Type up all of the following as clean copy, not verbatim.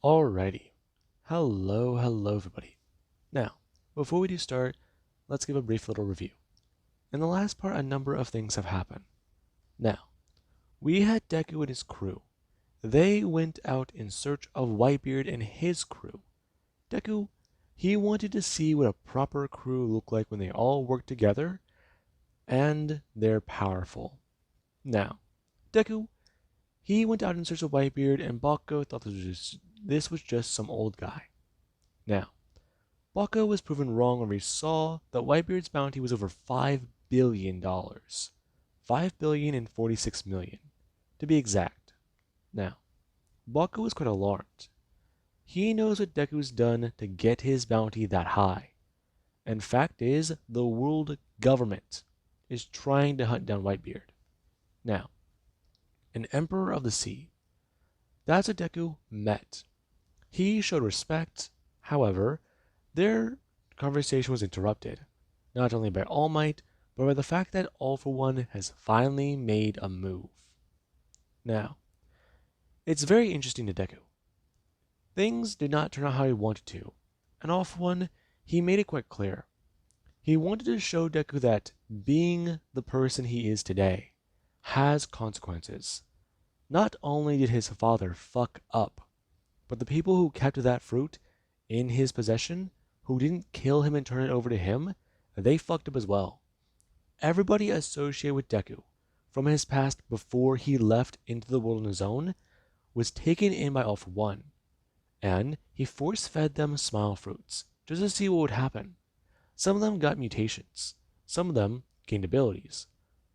Alrighty. Hello everybody. Now, before we do start, let's give a brief little review. In the last part, a number of things have happened. Now, we had Deku and his crew. They went out in search of Whitebeard and his crew. Deku, he wanted to see what a proper crew looked like when they all work together, and they're powerful. Now, Deku, he went out in search of Whitebeard, and Bakugo thought this was just some old guy. Now, Bakugo was proven wrong when he saw that Whitebeard's bounty was over $5 billion. 5,046,000,000, to be exact. Now, Bakugo was quite alarmed. He knows what Deku's done to get his bounty that high. And fact is, the world government is trying to hunt down Whitebeard. Now, an Emperor of the Sea. That's what Deku met. He showed respect. However, their conversation was interrupted, not only by All Might, but by the fact that All for One has finally made a move. Now, it's very interesting to Deku. Things did not turn out how he wanted to, and All for One, he made it quite clear. He wanted to show Deku that being the person he is today has consequences. Not only did his father fuck up, but the people who kept that fruit in his possession, who didn't kill him and turn it over to him, they fucked up as well. Everybody associated with Deku from his past before he left into the world on his own was taken in by All for One, and he force-fed them smile fruits just to see what would happen. Some of them got mutations, some of them gained abilities,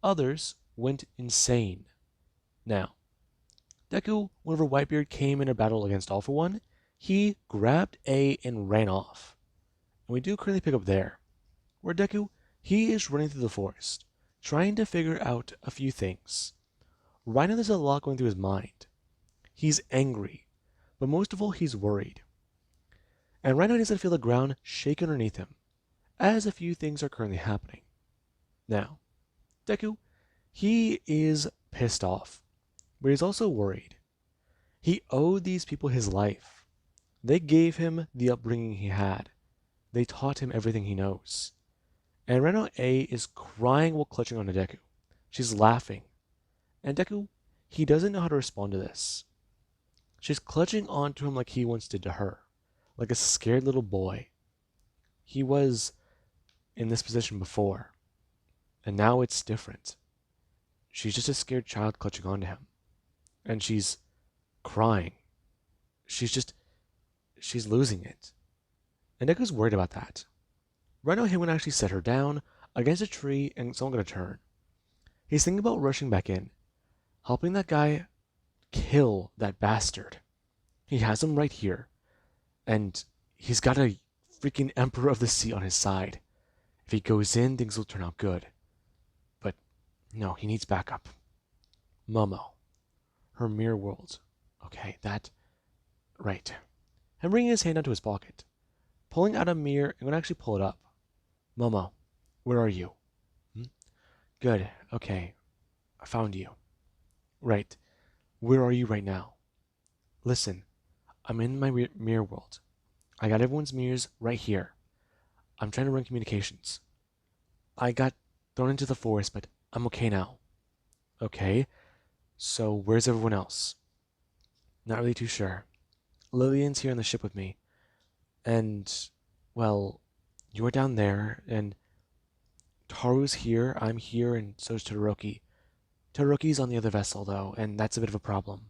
others went insane. Now, Deku, whenever Whitebeard came in a battle against All for One, he grabbed A and ran off. And we do currently pick up there, where Deku, he is running through the forest, trying to figure out a few things. Right now there's a lot going through his mind. He's angry, but most of all he's worried. And right now he doesn't feel the ground shake underneath him, as a few things are currently happening. Now, Deku, he is pissed off, but he's also worried. He owed these people his life. They gave him the upbringing he had. They taught him everything he knows. And right now A is crying while clutching onto Deku. She's laughing. And Deku, he doesn't know how to respond to this. She's clutching onto him like he once did to her, like a scared little boy. He was in this position before, and now it's different. She's just a scared child clutching onto him. And she's crying. She's losing it. And Deku's worried about that. Right now, he would actually set her down against a tree and it's all gonna turn. He's thinking about rushing back in, helping that guy kill that bastard. He has him right here. And he's got a freaking Emperor of the Sea on his side. If he goes in, things will turn out good. But no, he needs backup. Momo. Her mirror world. Okay, that... Right. I'm bringing his hand onto his pocket. Pulling out a mirror, I'm going to actually pull it up. Momo, where are you? Good, okay. I found you. Right. Where are you right now? Listen, I'm in my mirror world. I got everyone's mirrors right here. I'm trying to run communications. I got thrown into the forest, but I'm okay now. Okay, so where's everyone else? Not really too sure. Lillian's here on the ship with me. And, well, you're down there, and Taru's here, I'm here, and so's Todoroki. Todoroki's on the other vessel, though, and that's a bit of a problem.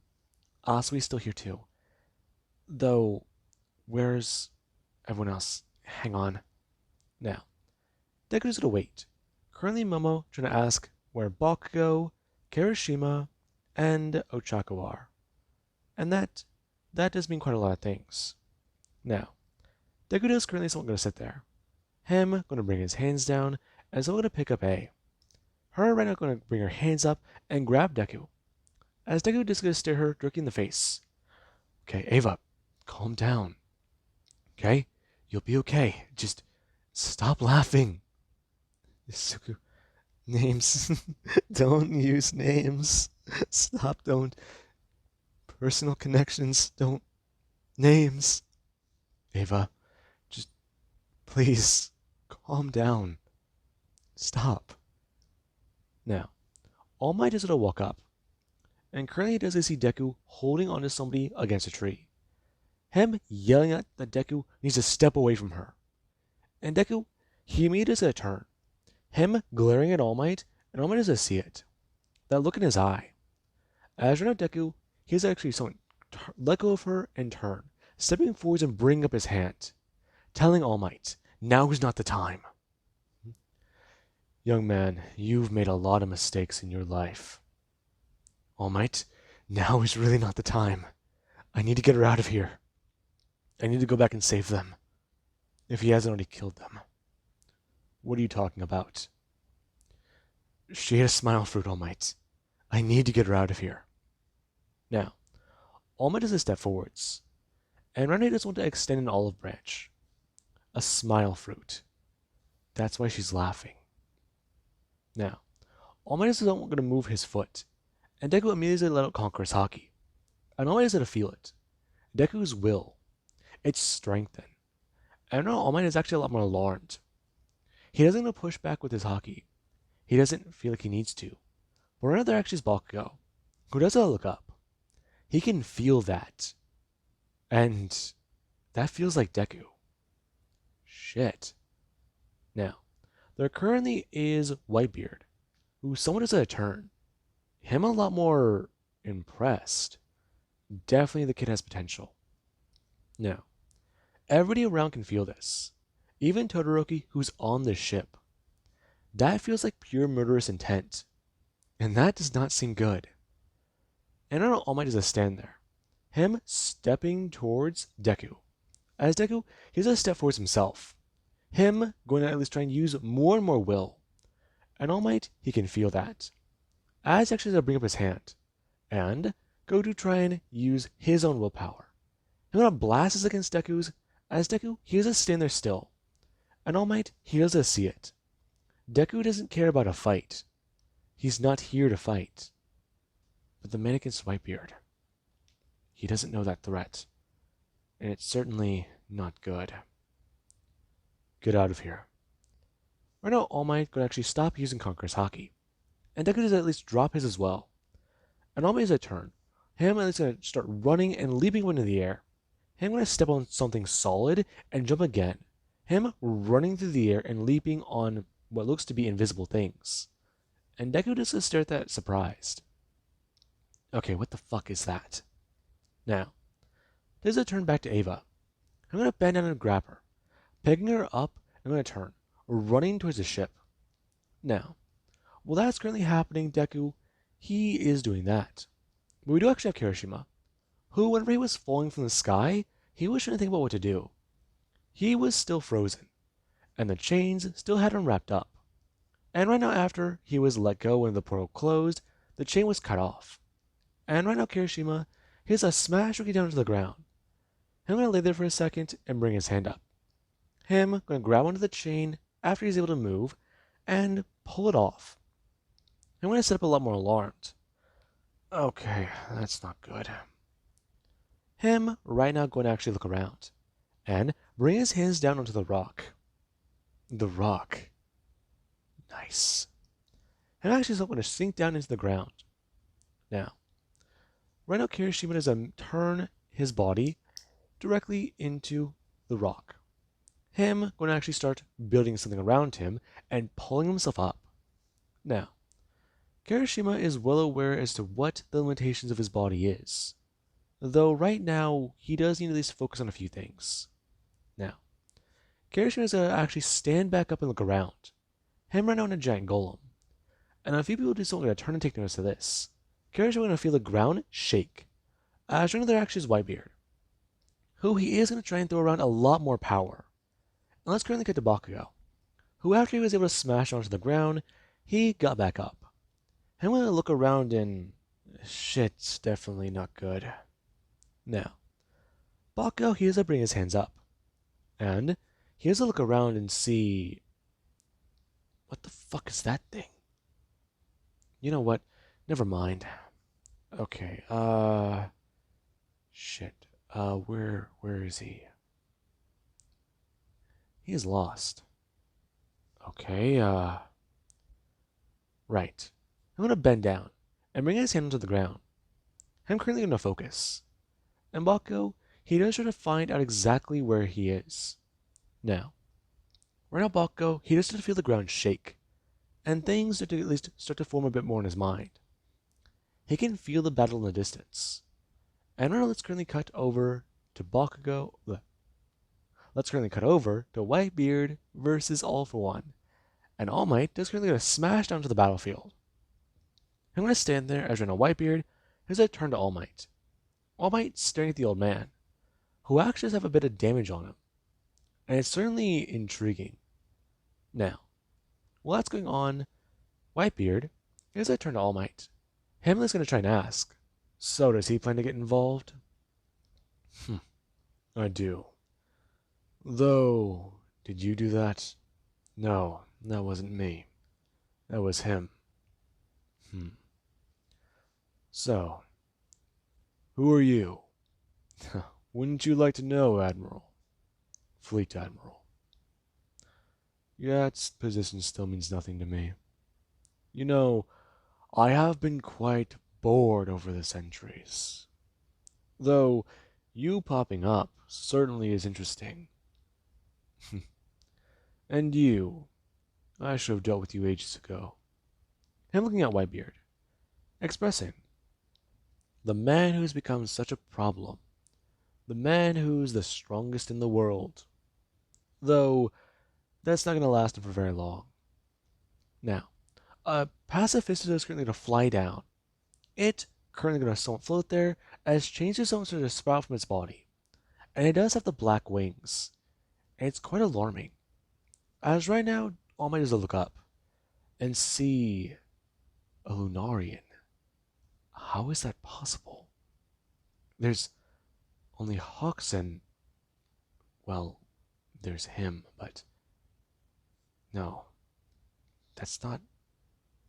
Asui's still here, too. Though, where's everyone else? Hang on. Now, Deku's gonna wait. Currently, Momo trying to ask where Bakugo, Kirishima, and Ochako are. And that does mean quite a lot of things. Now, Deku is currently someone going to sit there. Him going to bring his hands down, and someone going to pick up A. Her right now going to bring her hands up and grab Deku. As Deku is going to stare her directly in the face. Okay, Ava, calm down. Okay? You'll be okay. Just stop laughing. Suku, names. Don't use names. Stop, don't. Personal connections, don't. Names. Ava, just please calm down. Stop. Now, All Might is gonna walk up, and currently does see Deku holding onto somebody against a tree. Him yelling at that Deku needs to step away from her. And Deku, he immediately does a turn. Him glaring at All Might, and All Might doesn't see it. That look in his eye. As right now, Deku, he's actually someone let go of her and turn, stepping forwards and bringing up his hand, telling All Might, now is not the time. Young man, you've made a lot of mistakes in your life. All Might, now is really not the time. I need to get her out of here. I need to go back and save them. If he hasn't already killed them. What are you talking about? She had a smile fruit, All Might. I need to get her out of here. Now, All Might does a step forwards, and Renee does want to extend an olive branch. A smile fruit. That's why she's laughing. Now, All Might is not going to move his foot, and Deku immediately let out Conqueror's Haki. And All Might is going to feel it. Deku's will. It's strengthened. And now All Might is actually a lot more alarmed. He doesn't want to push back with his Haki. He doesn't feel like he needs to. But right now there actually is Bakugo, who does look up. He can feel that. And that feels like Deku. Shit. Now, there currently is Whitebeard, who somewhat is at a turn. Him a lot more impressed. Definitely the kid has potential. Now, everybody around can feel this. Even Todoroki, who's on the ship. That feels like pure murderous intent. And that does not seem good. And I don't know, All Might does stand there. Him stepping towards Deku. As Deku, he does a step towards himself. Him going to at least try and use more and more will. And All Might, he can feel that. As he actually does bring up his hand. And go to try and use his own willpower. He's gonna blast this against Deku's. As Deku, he does stand there still. And All Might, he does see it. Deku doesn't care about a fight. He's not here to fight. But the man against Whitebeard, he doesn't know that threat. And it's certainly not good. Get out of here. Right now, All Might could actually stop using Conqueror's Haki. And Deku does at least drop his as well. And All Might is a turn. Him at least gonna start running and leaping into the air. Him gonna step on something solid and jump again. Him running through the air and leaping on what looks to be invisible things. And Deku just stare at that surprised. Okay, what the fuck is that? Now, there's a turn back to Ava. I'm gonna bend down and grab her. Picking her up, I'm gonna turn, running towards the ship. Now, while that's currently happening, Deku, he is doing that. But we do actually have Kirishima, who, whenever he was falling from the sky, he was trying to think about what to do. He was still frozen, and the chains still had him wrapped up. And right now, after he was let go and the portal closed, the chain was cut off. And right now, Kirishima, he has a smash looking down to the ground. I'm going to lay there for a second and bring his hand up. Him going to grab onto the chain after he's able to move and pull it off. I'm going to set up a lot more alarmed. Okay, that's not good. Him right now going to actually look around and bring his hands down onto the rock. The rock. Nice. And actually, so I'm going to sink down into the ground. Now, right now, Kirishima does turn his body directly into the rock. Him going to actually start building something around him and pulling himself up. Now, Kirishima is well aware as to what the limitations of his body is. Though right now, he does need to at least focus on a few things. Now, Kirishima is going to actually stand back up and look around. Him right now in a giant golem. And a few people just going to turn and take notice of this. Kirishima going to feel the ground shake. As one of there actually is Whitebeard, who he is going to try and throw around a lot more power. And let's currently get to Bakugo, who after he was able to smash onto the ground, he got back up. I'm going to look around and shit's definitely not good. Now, Bakugo, he has to bring his hands up. And he has to look around and see... What the fuck is that thing? You know what? Never mind. Okay, shit. Where is he? He is lost. Okay, right. I'm gonna bend down and bring his hand onto the ground. I'm currently gonna focus. And Bakugo, he does try to find out exactly where he is. Now, right now Bakugo, he does start to feel the ground shake, and things start to at least start to form a bit more in his mind. He can feel the battle in the distance. And right now let's currently cut over to Bakugo. Let's currently cut over to Whitebeard versus All For One. And All Might is currently going to smash down to the battlefield. I'm going to stand there as Reno Whitebeard as I turn to All Might. All Might staring at the old man, who actually does have a bit of damage on him. And it's certainly intriguing. Now, while that's going on, Whitebeard, as I turn to All Might, Hamlet's going to try and ask, so does he plan to get involved? I do. Though, did you do that? No, that wasn't me. That was him. So, who are you? Wouldn't you like to know, Admiral? Fleet Admiral. That position still means nothing to me. You know, I have been quite bored over the centuries. Though, you popping up certainly is interesting. And you, I should have dealt with you ages ago. I'm looking at Whitebeard, expressing, the man who's become such a problem, the man who's the strongest in the world. Though, that's not going to last for very long. Now, Pacifist is currently going to fly down. It currently going to somewhat float there, as changes somewhat sort of sprout from its body. And it does have the black wings. And it's quite alarming. As right now, all I do is look up and see a Lunarian. How is that possible? There's only Hawks and, well, there's him, but no, that's not.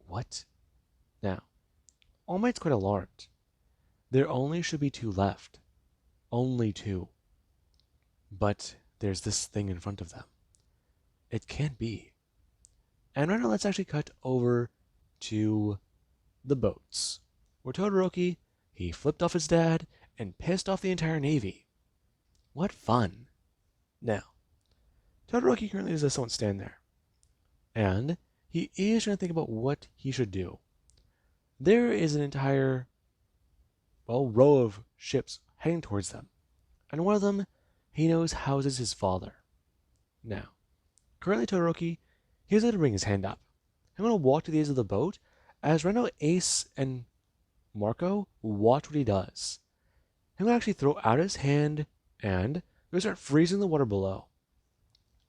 What? Now, All Might's quite alarmed. There only should be two left. Only two. But there's this thing in front of them. It can't be. And right now, let's actually cut over to the boats, where Todoroki, he flipped off his dad and pissed off the entire navy. What fun. Now, Todoroki currently does someone stand there. And he is trying to think about what he should do. There is an entire, well, row of ships heading towards them. And one of them, he knows houses his father. Now, currently Todoroki, he's going to bring his hand up. I'm going to walk to the edge of the boat as Reno, Ace, and Marco watch what he does. I'm going to actually throw out his hand and going to start freezing the water below.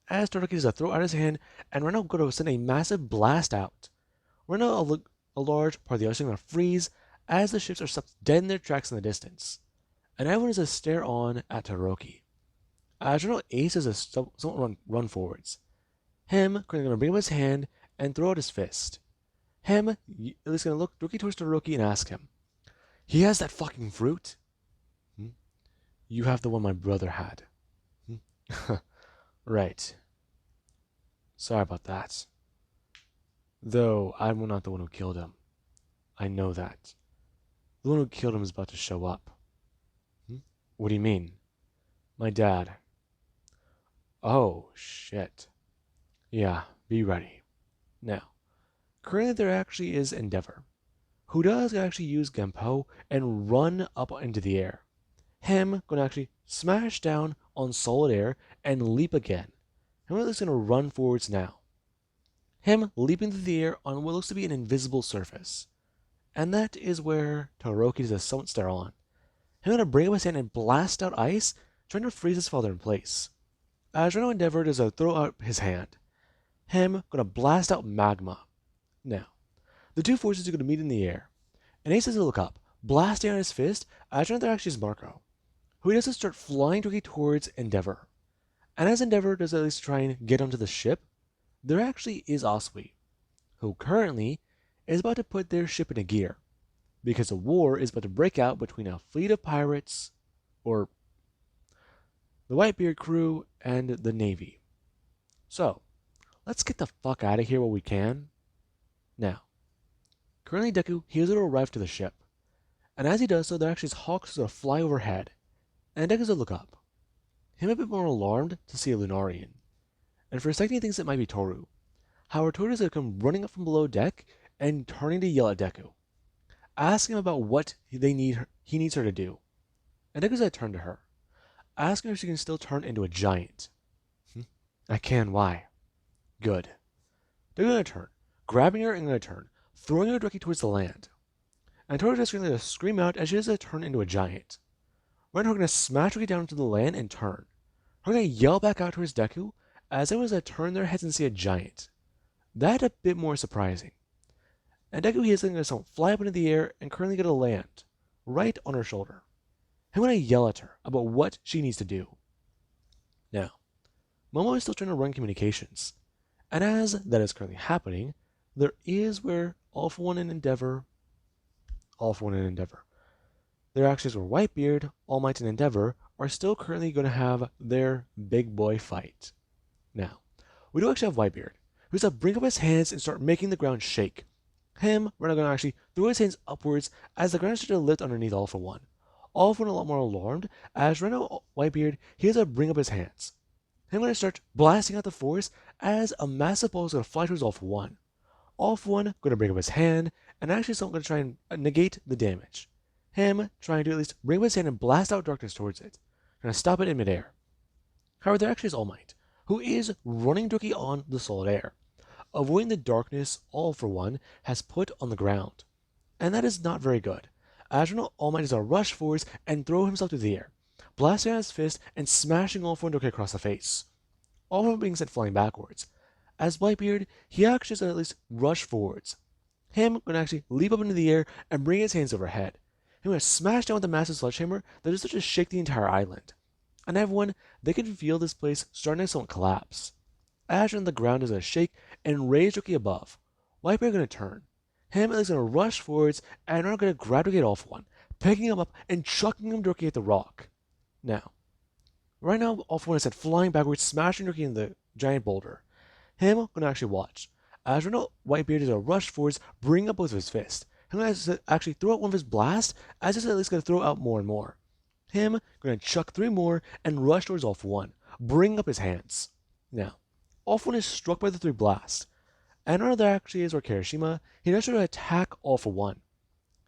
As Todoroki does throw out his hand, and Reno going to send a massive blast out. Reno, a large part of the ocean, going to freeze as the ships are stuck dead in their tracks in the distance. And everyone is to stare on at Todoroki. As Reno Ace is a somewhat run forwards. Him going to bring up his hand and throw out his fist. Him is going to look directly towards Todoroki and ask him, he has that fucking fruit? You have the one my brother had. Right. Sorry about that. Though I'm not the one who killed him. I know that. The one who killed him is about to show up. What do you mean? My dad. Oh, shit. Yeah, be ready. Now, currently there actually is Endeavor, who does actually use Genpo and run up into the air. Him going to actually smash down on solid air and leap again. And we're just going to run forwards now. Him leaping through the air on what looks to be an invisible surface. And that is where Todoroki does a somewhat stare on. Him going to bring up his hand and blast out ice, trying to freeze his father in place. As Reno Endeavor does a throw out his hand. Him going to blast out magma. Now, the two forces are going to meet in the air. And Ace does look up, blasting out his fist, as there actually is Marco, who does start flying directly towards Endeavor. And as Endeavor does at least try and get onto the ship, there actually is Asui, who currently is about to put their ship in a gear, because a war is about to break out between a fleet of pirates, or the Whitebeard crew, and the Navy. So, let's get the fuck out of here while we can. Now, currently Deku, he has arrived to the ship, and as he does so, there actually is hawks that fly overhead, and Deku's to look up. Him a bit more alarmed to see a Lunarian, and for a second he thinks it might be Toru. However, Toru is going to come running up from below deck and turning to yell at Deku, asking him about what he needs her to do. And Deku's going to turn to her, asking her if she can still turn into a giant. I can, why? Good. They're going to turn, grabbing her and going to turn, throwing her directly towards the land. And Toru's just going to scream out as she does turn into a giant. Right now, we're going to smash her down into the land and turn. We're going to yell back out towards Deku as everyone's going to turn their heads and see a giant. That a bit more surprising. And Deku he is going to fly up into the air and currently going to land right on her shoulder. I'm going to yell at her about what she needs to do. Now, Momo is still trying to run communications, and as that is currently happening, there is where All For One and Endeavor, there actually is where Whitebeard, All Might, and Endeavor are still currently going to have their big boy fight. Now, we do actually have Whitebeard, who's going to bring up his hands and start making the ground shake. Him, we're not going to actually throw his hands upwards as the ground starts to lift underneath All For One. All For One a lot more alarmed, as right now Whitebeard, he has to bring up his hands. I'm going to start blasting out the force as a massive ball is going to fly towards All For One. All For One going to bring up his hand, and actually someone going to try and negate the damage. Him trying to at least bring up his hand and blast out darkness towards it. Going to stop it in midair. However, there actually is All Might, who is running directly on the solid air, avoiding the darkness All For One has put on the ground. And that is not very good, as All Might is a rush forwards and throw himself through the air, blasting out his fist and smashing All For One directly across the face. All For One being sent flying backwards. As Whitebeard, he actually does at least rush forwards. Him going to actually leap up into the air and bring his hands overhead. Him going to smash down with a massive sledgehammer that is to shake the entire island. And everyone, they can feel this place starting to somewhat collapse. Ash on the ground is going to shake and raise directly above. Whitebeard going to turn. Him is going to rush forwards and are going to grab directly All For One, picking him up and chucking him directly at the rock. Now, right now, All For One is sent flying backwards, smashing directly in the giant boulder. Him going to actually watch. As right now, Whitebeard is going to rush forwards, bring up both of his fists. Him going to actually throw out one of his blasts, as he's at least going to throw out more and more. Him going to chuck 3 more and rush towards All For One, bring up his hands. Now, All For One is struck by the 3 blasts. And another there actually is where Kirishima, he does try to attack All For One.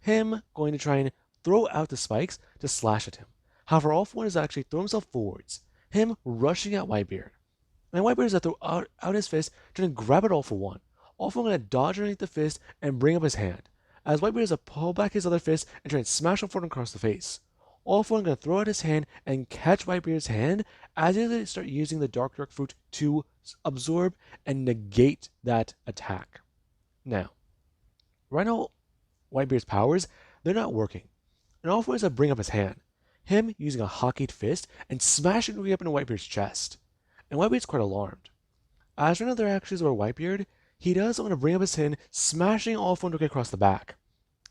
Him going to try and throw out the spikes to slash at him. However, All For One is actually throw himself forwards. Him rushing at Whitebeard. And Whitebeard is going to throw out his fist, trying to grab at All For One. All For One going to dodge underneath the fist and bring up his hand, as Whitebeard is going to pull back his other fist and try and smash All For One across the face. All For One going to throw out his hand and catch Whitebeard's hand as he's going to start using the Dark Fruit to absorb and negate that attack. Now, right now, Whitebeard's powers, they're not working. And All For One is going to bring up his hand, him using a hockeyed fist and smashing it up into Whitebeard's chest. And Whitebeard's quite alarmed. As one of their actions over Whitebeard, he does want to bring up his hand, smashing All For One across the back,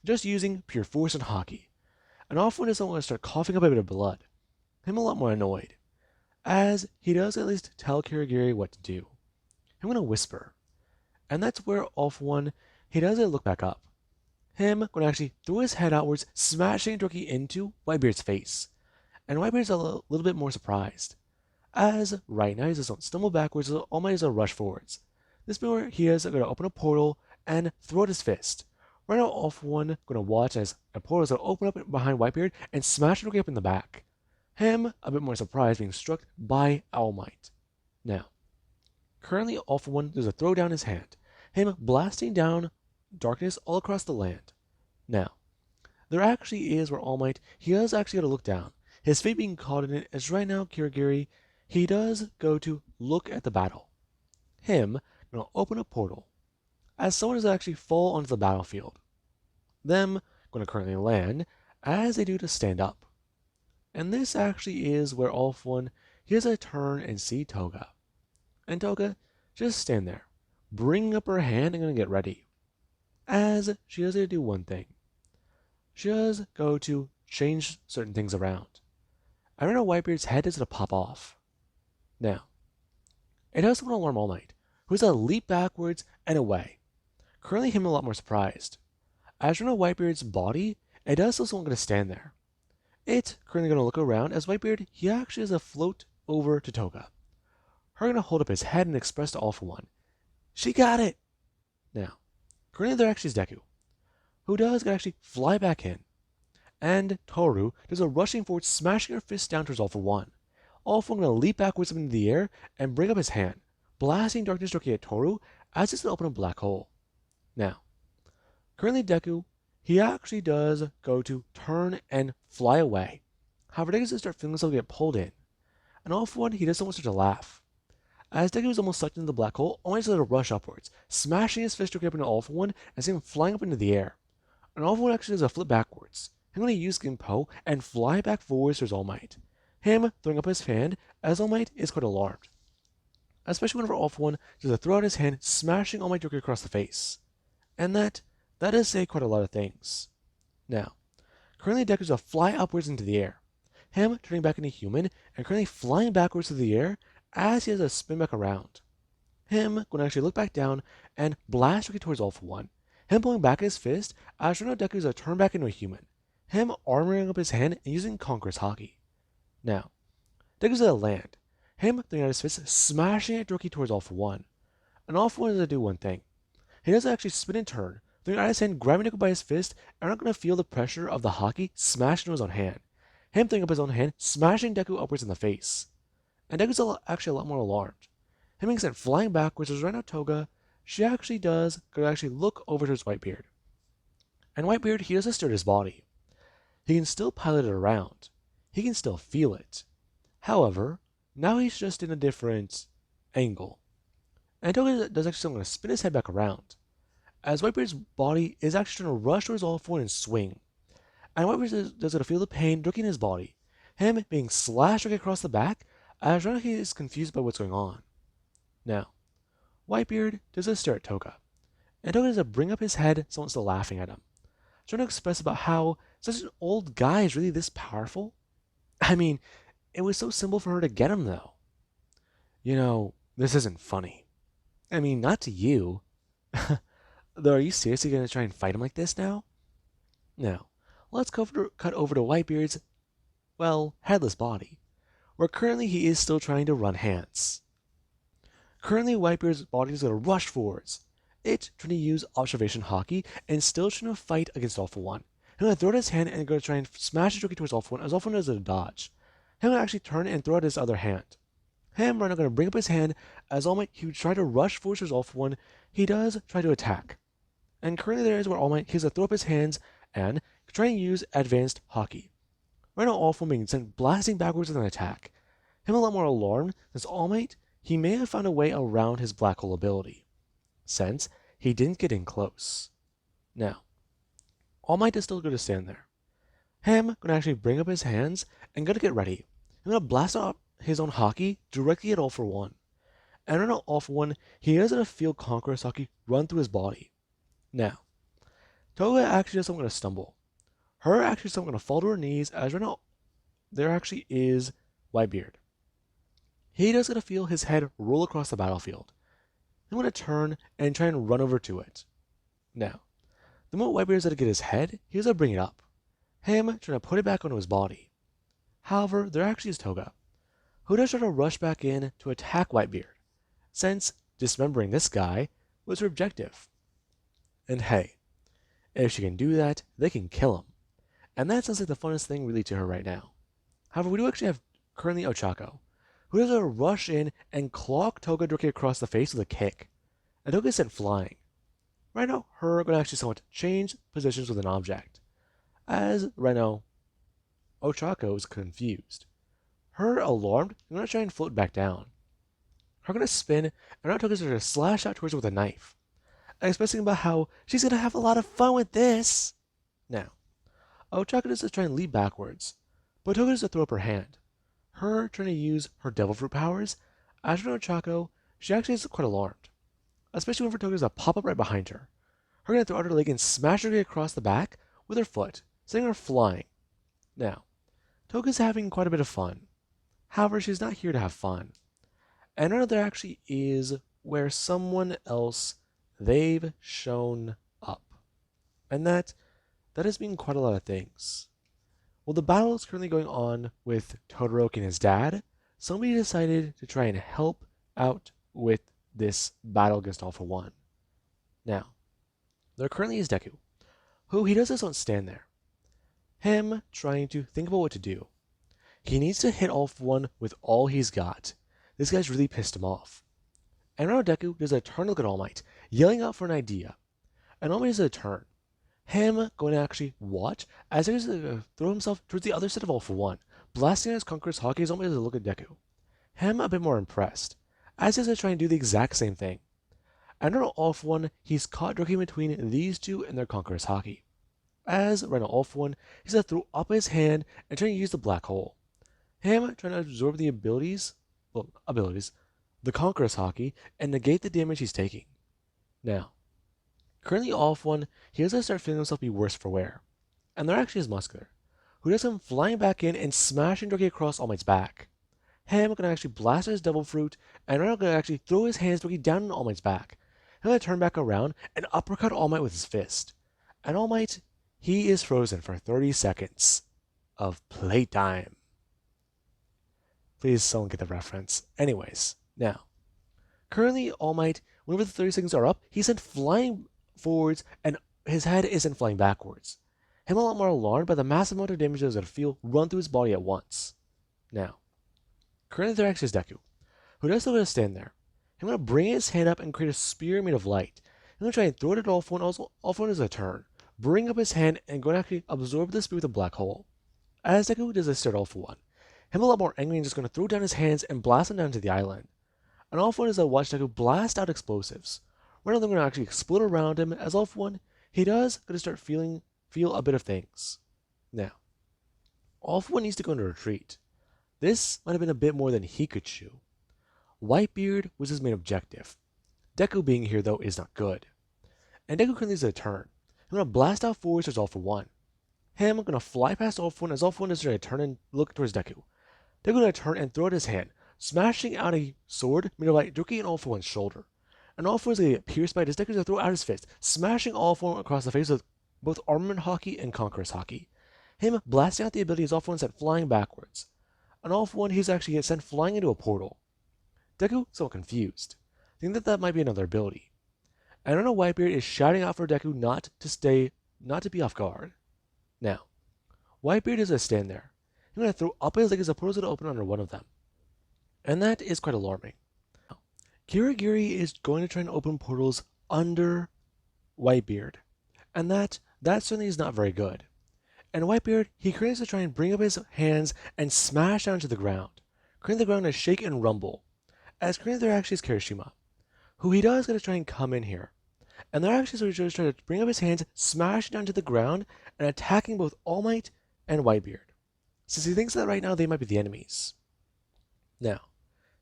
just using pure force and hockey. And All For One doesn't want to start coughing up a bit of blood. Him a lot more annoyed, as he does at least tell Kirigiri what to do. I'm going to whisper. And that's where All For One, he does look back up. Him going to actually throw his head outwards, smashing directly into Whitebeard's face. And Whitebeard's a little bit more surprised, as right now he's just going to stumble backwards, so All Might is going to rush forwards. This point where he is going to open a portal and throw out his fist. Right now, All For One going to watch as a portal is going to open up behind Whitebeard and smash it up in the back. Him a bit more surprised, being struck by All Might. Now, currently All For One does a throw down his hand, him blasting down darkness all across the land. Now, there actually is where All Might, he does actually got to look down. His fate being caught in it, as right now Kirigiri, he does go to look at the battle. Him going to open a portal, as someone does actually fall onto the battlefield. Them going to currently land, as they do to stand up. And this actually is where All For One, he has a turn and see Toga. And Toga, just stand there, bringing up her hand and going to get ready. As she does do one thing. She does go to change certain things around. I know Whitebeard's head is going to pop off. Now, it does want to alarm All Might, who's going to leap backwards and away. Currently, him a lot more surprised. As Reno Whitebeard's body, it does also want to stand there. It's currently going to look around as Whitebeard, he actually has a float over to Toga. Her going to hold up his head and express to All for One, "She got it!" Now, currently there actually is Deku, who does actually fly back in. And Toru does a rushing forward, smashing her fist down towards All for One. All for One going to leap backwards up into the air and bring up his hand, blasting darkness directly at Toru as it's going to open a black hole. Now, currently Deku, he actually does go to turn and fly away. However, Deku does start feeling himself get pulled in. And All for One, he does almost start to laugh. As Deku is almost sucked into the black hole, All Might starts to rush upwards, smashing his fist directly up into All for One and seeing him flying up into the air. And All for One actually does a flip backwards. Him going to use Ginpo and fly back forwards towards All Might. Him throwing up his hand as All Might is quite alarmed. Especially whenever All for One does a throw out his hand, smashing All Might directly across the face. And that does say quite a lot of things. Now, currently Deku is a fly upwards into the air. Him turning back into human and currently flying backwards through the air as he has a spin back around. Him going to actually look back down and blast directly towards All for One. Him pulling back his fist as Reno Deku is a turn back into a human. Him armoring up his hand and using Conqueror's Haki. Now, Deku's at land. Him throwing out his fist, smashing it directly towards All for One. And All for One does do one thing. He does actually spin and turn, throwing out his hand, grabbing Deku by his fist, and not going to feel the pressure of the Haki smash into his own hand. Him throwing up his own hand, smashing Deku upwards in the face. And Deku's actually a lot more alarmed. Him being sent flying backwards as right now Toga, she actually does go to actually look over towards Whitebeard. And Whitebeard, he doesn't stir his body. He can still pilot it around. He can still feel it. However, now he's just in a different angle. And Toga does actually going to spin his head back around, as Whitebeard's body is actually trying to rush towards All for One and swing. And Whitebeard does going to feel the pain directly in his body, him being slashed right across the back, as Renaki is confused by what's going on. Now, Whitebeard does stare at Toga, and Toga does bring up his head, someone's still laughing at him, trying to express about how such an old guy is really this powerful. I mean, it was so simple for her to get him, though. You know, this isn't funny. I mean, not to you. Though, are you seriously going to try and fight him like this now? Now, let's cut over to Whitebeard's, well, headless body, where currently he is still trying to run hands. Currently, Whitebeard's body is going to rush forwards. It's trying to use Observation Haki and still trying to fight against All for One. He's going to throw out his hand and going to try and smash his directly towards All for One, as All for One does a dodge. He's going to actually turn and throw out his other hand. Him right now going to bring up his hand as All Might, he would try to rush forwards towards All for One. He does try to attack. And currently there is where All Might, he's going to throw up his hands and try and use Advanced Haki. Right now All for One being sent blasting backwards with an attack. Him a lot more alarmed since All Might, he may have found a way around his black hole ability, since he didn't get in close. Now, All Might is still going to stand there. Him going to actually bring up his hands and going to get ready. He's going to blast out his own Haki directly at All for One. And right now All for One, he doesn't feel Conqueror's Haki run through his body. Now, Toga actually does something going to stumble. Her actually something going to fall to her knees as right now there actually is Whitebeard. He does going to feel his head roll across the battlefield. I'm going to turn and try and run over to it. Now, the moment Whitebeard is going to get his head, he's going to bring it up. Him trying to put it back onto his body. However, there actually is Toga, who does try to rush back in to attack Whitebeard, since dismembering this guy was her objective. And hey, if she can do that, they can kill him. And that sounds like the funnest thing really to her right now. However, we do actually have currently Ochako, who does a rush in and clock Toga directly across the face with a kick. And Toga is sent flying. Right now, her going to actually somewhat change positions with an object, as right now, Ochako is confused. Her alarmed, going to try and float back down. Her going to spin, and now Toga's going to slash out towards her with a knife, expressing about how she's going to have a lot of fun with this. Now, Ochako does try and leap backwards, but Toga does throw up her hand. Her trying to use her devil fruit powers, as for Ochako, she actually is quite alarmed, especially when Toga does a pop up right behind her. Her going to throw out her leg and smash her across the back with her foot, sending her flying. Now, Toga's having quite a bit of fun. However, she's not here to have fun. And right now there actually is where someone else they've shown up. And that has been quite a lot of things. While the battle is currently going on with Todoroki and his dad, somebody decided to try and help out with this battle against All for One. Now, there currently is Deku, who he does this on stand there. Him trying to think about what to do. He needs to hit All for One with all he's got. This guy's really pissed him off. And now Deku does a turn look at All Might, yelling out for an idea. And All Might does a turn. Him going to actually watch as he's going to throw himself towards the other side of All for One, blasting his Conqueror's Haki as All Might does a look at Deku. Him a bit more impressed, as he's going to try and do the exact same thing. And now All for One, he's caught directly between these two and their Conqueror's Haki. As right now All for One, he's going to throw up his hand and try to use the black hole. Him trying to absorb the abilities, the Conqueror's Haki, and negate the damage he's taking. Now, currently All for One, he does start feeling himself be worse for wear. And there actually is Muscular, who does him flying back in and smashing directly across All Might's back. Him gonna actually blast his Devil Fruit, and right now gonna actually throw his hands directly down on All Might's back. He'll gonna turn back around and uppercut All Might with his fist. And All Might, he is frozen for 30 seconds of playtime. Please someone get the reference. Anyways, now, currently All Might, whenever the 30 seconds are up, he's sent flying forwards and his head isn't flying backwards. Him a lot more alarmed by the massive amount of damage that he's going to feel run through his body at once. Now, currently there actually is Deku, who does still going to stand there. He's going to bring his hand up and create a spear made of light. He's going to try and throw it at All for One. Also, All for One is a turn. Bring up his hand and going to actually absorb the spear with a black hole. As Deku does this to All for One, him a lot more angry and just going to throw down his hands and blast him down to the island. And All for One is to watch Deku blast out explosives. One of them going to actually explode around him, as All for One, he does going to start feel a bit of things. Now, All for One needs to go into retreat. This might have been a bit more than he could chew. Whitebeard was his main objective. Deku being here, though, is not good. And Deku currently is a turn. I'm going to blast out forwards towards All for One. Him going to fly past All for One as All for One is going to turn and look towards Deku. Deku going to turn and throw out his hand, smashing out a sword made of light directly in All for One's shoulder. And All for One is going to get pierced by it as Deku is going to throw out his fist, smashing All for One across the face with both Armament Haki and Conqueror's Haki. Him blasting out the ability as All for One sent flying backwards. And All for One, he's actually sent flying into a portal. Deku, somewhat confused, thinking that might be another ability. And I know Whitebeard is shouting out for Deku not to be off guard. Now, Whitebeard is going to stand there. He's going to throw up his leg as the portal is going to open under one of them. And that is quite alarming. Kirigiri is going to try and open portals under Whitebeard. And that certainly is not very good. And Whitebeard, he creates to try and bring up his hands and smash down to the ground, creating the ground to shake and rumble. As currently there actually is Kirishima, who he does going to try and come in here. And they're actually just trying to bring up his hands, smash down to the ground, and attacking both All Might and Whitebeard, since he thinks that right now they might be the enemies. Now,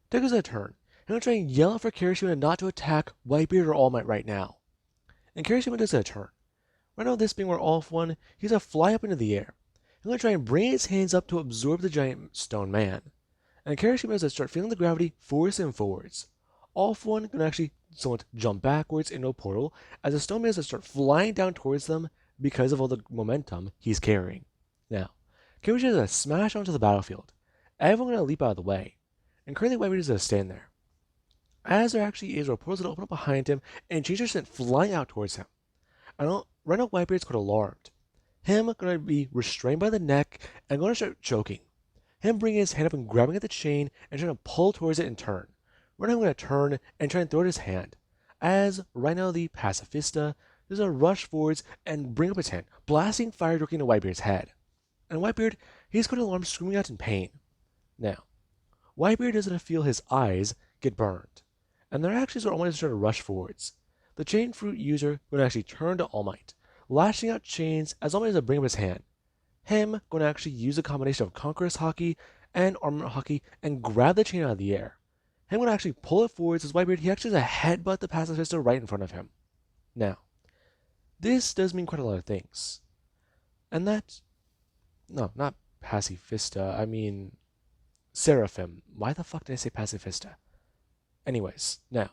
Deku's going to turn. He's going to try and yell out for Kirishima not to attack Whitebeard or All Might right now. And Kirishima does a turn. Right now, this being where All for One, he's going to fly up into the air. He's going to try and bring his hands up to absorb the giant stone man. And Kirishima is going to start feeling the gravity force him forwards. All for One can actually somewhat jump backwards into a portal as the stone man is going to start flying down towards them because of all the momentum he's carrying. Now, Kirishima is going to smash onto the battlefield. Everyone going to leap out of the way. And currently Whitebeard is going to stand there. As there actually is, portals going to open up behind him and change are sent flying out towards him. And right now Whitebeard's quite alarmed. Him going to be restrained by the neck and going to start choking. Him bringing his hand up and grabbing at the chain and trying to pull towards it and turn. Right now I'm going to turn and try and throw at his hand. As right now the pacifista is going to rush forwards and bring up his hand, blasting fire directly into Whitebeard's head. And Whitebeard, he's quite alarmed, screaming out in pain. Now, Whitebeard doesn't feel his eyes get burned. And they're actually sort of almost trying to rush forwards. The chain fruit user would actually turn to All Might, lashing out chains as All Might is to bring up his hand. Him going to actually use a combination of Conqueror's Haki and Armament Haki and grab the chain out of the air. Him going to actually pull it forwards as Whitebeard, he actually has a headbutt the pacifista right in front of him. Now, this does mean quite a lot of things. And that, no, not pacifista. I mean, seraphim. Why the fuck did I say pacifista? Anyways, now,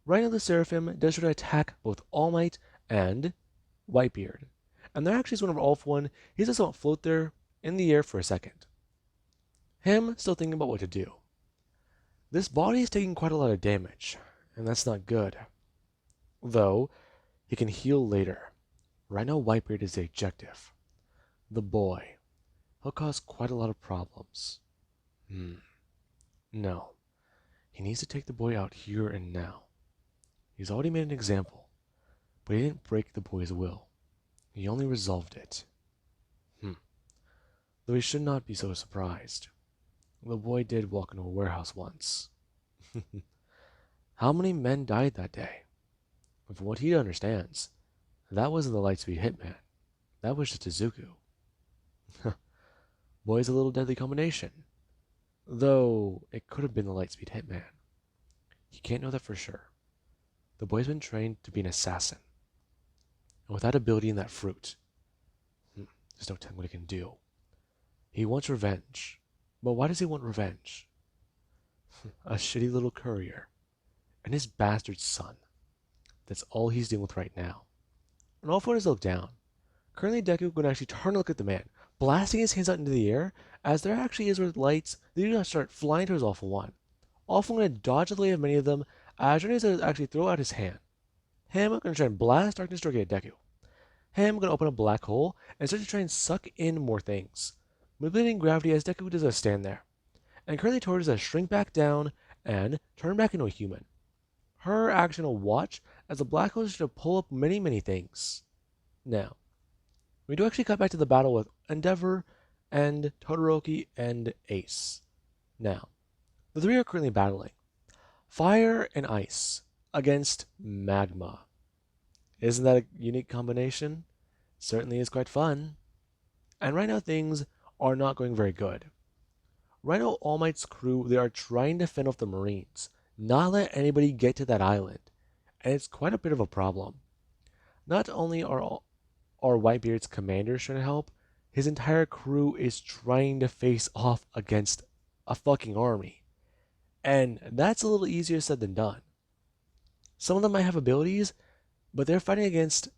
right now the seraphim does try to attack both All Might and Whitebeard. And there actually is one of All for One. He's just gonna float there in the air for a second. Him still thinking about what to do. This body is taking quite a lot of damage, and that's not good. Though, he can heal later. Right now, Whitebeard is the objective. The boy. He'll cause quite a lot of problems. No. He needs to take the boy out here and now. He's already made an example, but he didn't break the boy's will. He only resolved it. Though he should not be so surprised. The boy did walk into a warehouse once. How many men died that day? And from what he understands, that wasn't the Lightspeed Hitman. That was just Izuku. Boy's a little deadly combination. Though, it could have been the Lightspeed Hitman. He can't know that for sure. The boy's been trained to be an assassin. And with that ability and that fruit, there's no telling what he can do. He wants revenge. But why does he want revenge? A shitty little courier. And his bastard son. That's all he's dealing with right now. And all for is look down. Currently, Deku can actually turn to look at the man, blasting his hands out into the air, as there actually is with lights, they do not start flying towards All for One. All for One going to dodge the way of many of them, as Johnny to actually throw out his hand. Him going to try and blast darkness directly at Deku. Him going to open a black hole and start to try and suck in more things. Manipulating gravity as Deku does a stand there. And currently Tori does a shrink back down and turn back into a human. Her action will watch as the black hole is going to pull up many things. Now, we do actually cut back to the battle with Endeavor and Todoroki and Ace. Now, the three are currently battling fire and ice against magma. Isn't that a unique combination? Certainly is quite fun. And right now things are not going very good. Right now All Might's crew, they are trying to fend off the Marines, not let anybody get to that island. And it's quite a bit of a problem. Not only are Whitebeard's commanders trying to help, his entire crew is trying to face off against a fucking army. And that's a little easier said than done. Some of them might have abilities, but they're fighting against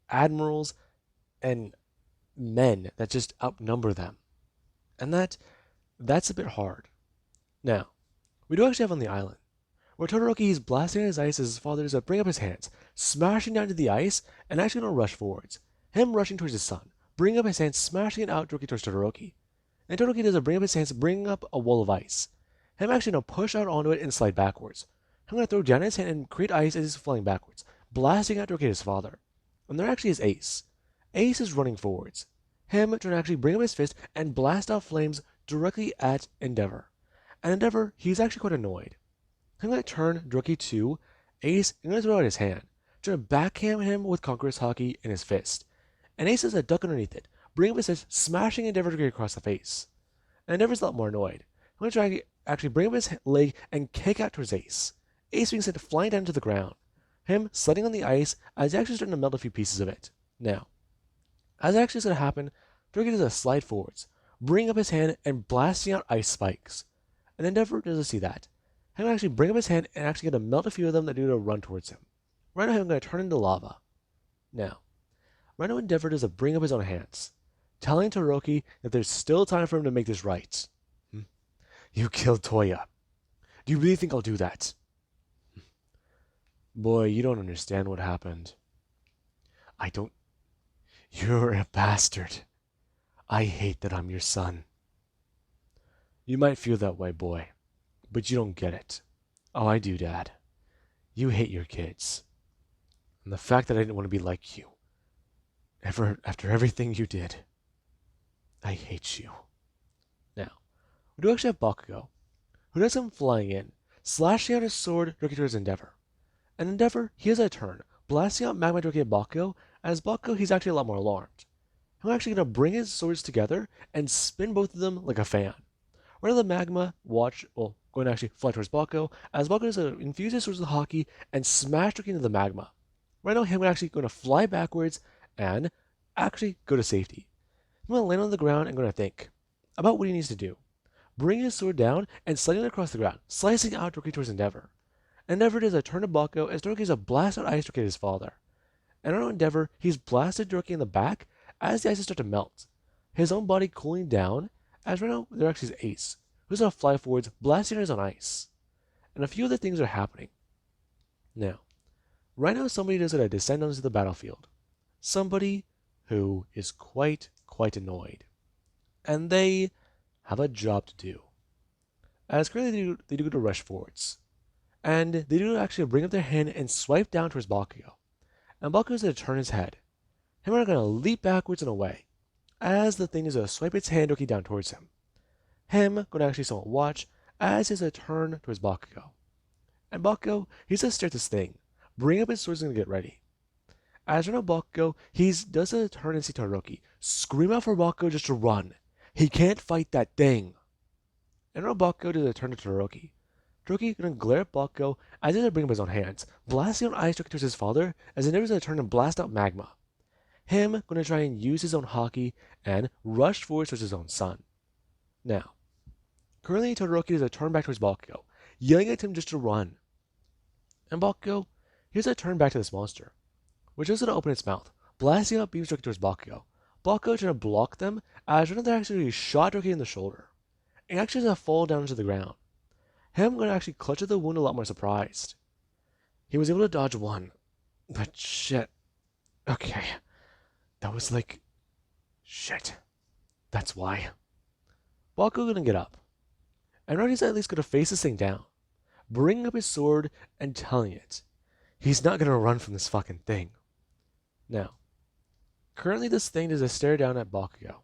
admirals and men that just outnumber them. And that's a bit hard. Now, we do actually have on the island, where Todoroki is blasting his ice as his father does bring up his hands, smashing down to the ice, and actually going to rush forwards. Him rushing towards his son, bringing up his hands, smashing it out directly towards Todoroki. And Todoroki does bring up his hands, bringing up a wall of ice. Him actually going to push out onto it and slide backwards. I'm going to throw down his hand and create ice as he's flying backwards, blasting out directly at his father. And there actually is Ace. Ace is running forwards. Him trying to actually bring up his fist and blast out flames directly at Endeavor. And Endeavor, he's actually quite annoyed. I'm going to turn directly to Ace and going to throw out his hand, trying to backhand him with Conqueror's Hockey in his fist. And Ace does a duck underneath it, bring up his fist, smashing Endeavor directly across the face. And Endeavor's a lot more annoyed. I'm going to try to actually bring up his leg and kick out towards Ace. Ace being sent flying down to the ground. Him sliding on the ice as he's actually starting to melt a few pieces of it. Now, as actually is going to happen, Turkey does a slide forwards, bring up his hand and blasting out ice spikes. And Endeavor doesn't see that. Him actually bring up his hand and actually going to melt a few of them that do to run towards him. Right now, I'm going to turn into lava. Now, right now Endeavor does bring up his own hands, telling Todoroki that there's still time for him to make this right. You killed Toya. Do you really think I'll do that? Boy, you don't understand what happened. I don't. You're a bastard. I hate that I'm your son. You might feel that way, boy, but you don't get it. Oh, I do, Dad. You hate your kids. And the fact that I didn't want to be like you, after everything you did, I hate you. Now, we do actually have Bakugo, who does come flying in, slashing out his sword directly towards Endeavor. And Endeavor, he has a turn, blasting out magma directly at Bakugo, as Bakugo, he's actually a lot more alarmed. I'm actually going to bring his swords together and spin both of them like a fan. Right now the magma, going to actually fly towards Bakugo, as Bakugo is going to infuse his swords with Haki and smash directly into the magma. Right now, him actually going to fly backwards and actually go to safety. I'm going to land on the ground and going to think, about what he needs to do. Bring his sword down and sliding it across the ground, slicing out Todoroki towards Endeavor. Endeavor does a turn to Bakugo as Todoroki does a blast out ice Todoroki at his father. And on Endeavor, he's blasted Todoroki in the back as the ice start to melt, his own body cooling down as right now there actually is Ace, who's gonna fly forwards, blasting his own ice. And a few other things are happening. Now, right now somebody does gonna descend onto the battlefield. Somebody who is quite annoyed. And they have a job to do. As currently they do go to rush forwards. And they do actually bring up their hand and swipe down towards Bakugo. And Bakugo's going to turn his head. Him are going to leap backwards and away. As the thing is going to swipe its hand looking down towards him. Him going to actually somewhat watch as he's going to turn towards Bakugo. And Bakugo, he's going to stare at this thing. Bring up his swords and get ready. As right now Bakugo, he does a turn and see Todoroki. Scream out for Bakugo just to run. He can't fight that thing. And now Bakugo does a turn to Todoroki. Todoroki gonna glare at Bakugo as he's gonna bring up his own hands, blasting out ice towards his father as Endeavor's gonna turn and blast out magma. Him gonna try and use his own haki and rush forward towards his own son. Now, currently Todoroki does a turn back towards Bakugo, yelling at him just to run. And Bakugo, here's a turn back to this monster, which is gonna open its mouth, blasting out beams directly towards Bakugo. Bakugo trying to block them as one of them actually shot Todoroki in the shoulder. And actually is gonna fall down to the ground. Him gonna actually clutch at the wound a lot more surprised. He was able to dodge one, but shit. Okay, that was like shit. That's why. Bakugo gonna get up, and Roddy's at least gonna face this thing down, bringing up his sword and telling it he's not gonna run from this fucking thing. Now, currently this thing does a stare down at Bakugo,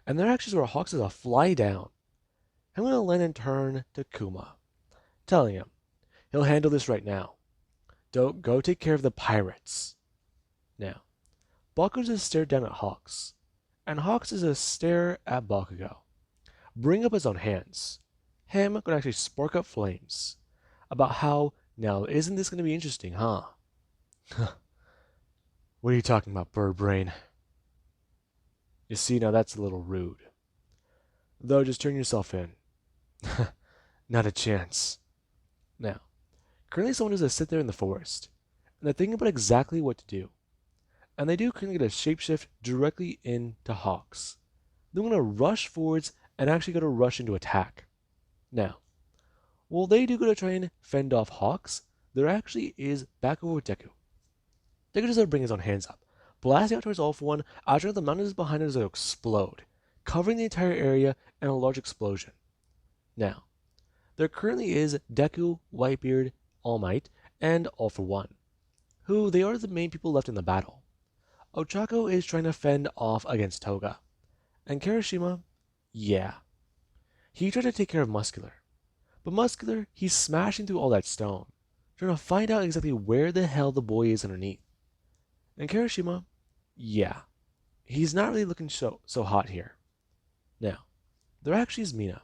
and their actions where Hawks does a fly down. I'm gonna land and turn to Kuma, telling him he'll handle this right now. Don't go take care of the pirates. Now, Bakugo just stared down at Hawks, and Hawks is a stare at Bakugo. Bring up his own hands. Him gonna actually spark up flames. About how, now isn't this gonna be interesting, huh? What are you talking about, bird brain? You see, now that's a little rude. Though, just turn yourself in. Not a chance. Now, currently someone is to sit there in the forest, and they're thinking about exactly what to do. And they do currently get a shapeshift directly into Hawks. They're going to rush forwards and actually going to rush into attack. Now, while they do go to try and fend off Hawks, there actually is back over with Deku. Deku does bring his own hands up, blasting out towards All For One, after the mountains behind it is going to explode, covering the entire area in a large explosion. Now, there currently is Deku, Whitebeard, All Might, and All For One, who they are the main people left in the battle. Ochako is trying to fend off against Toga. And Kirishima, yeah. He tried to take care of Muscular. But Muscular, he's smashing through all that stone, trying to find out exactly where the hell the boy is underneath. And Kirishima, yeah. He's not really looking so hot here. Now, there actually is Mina.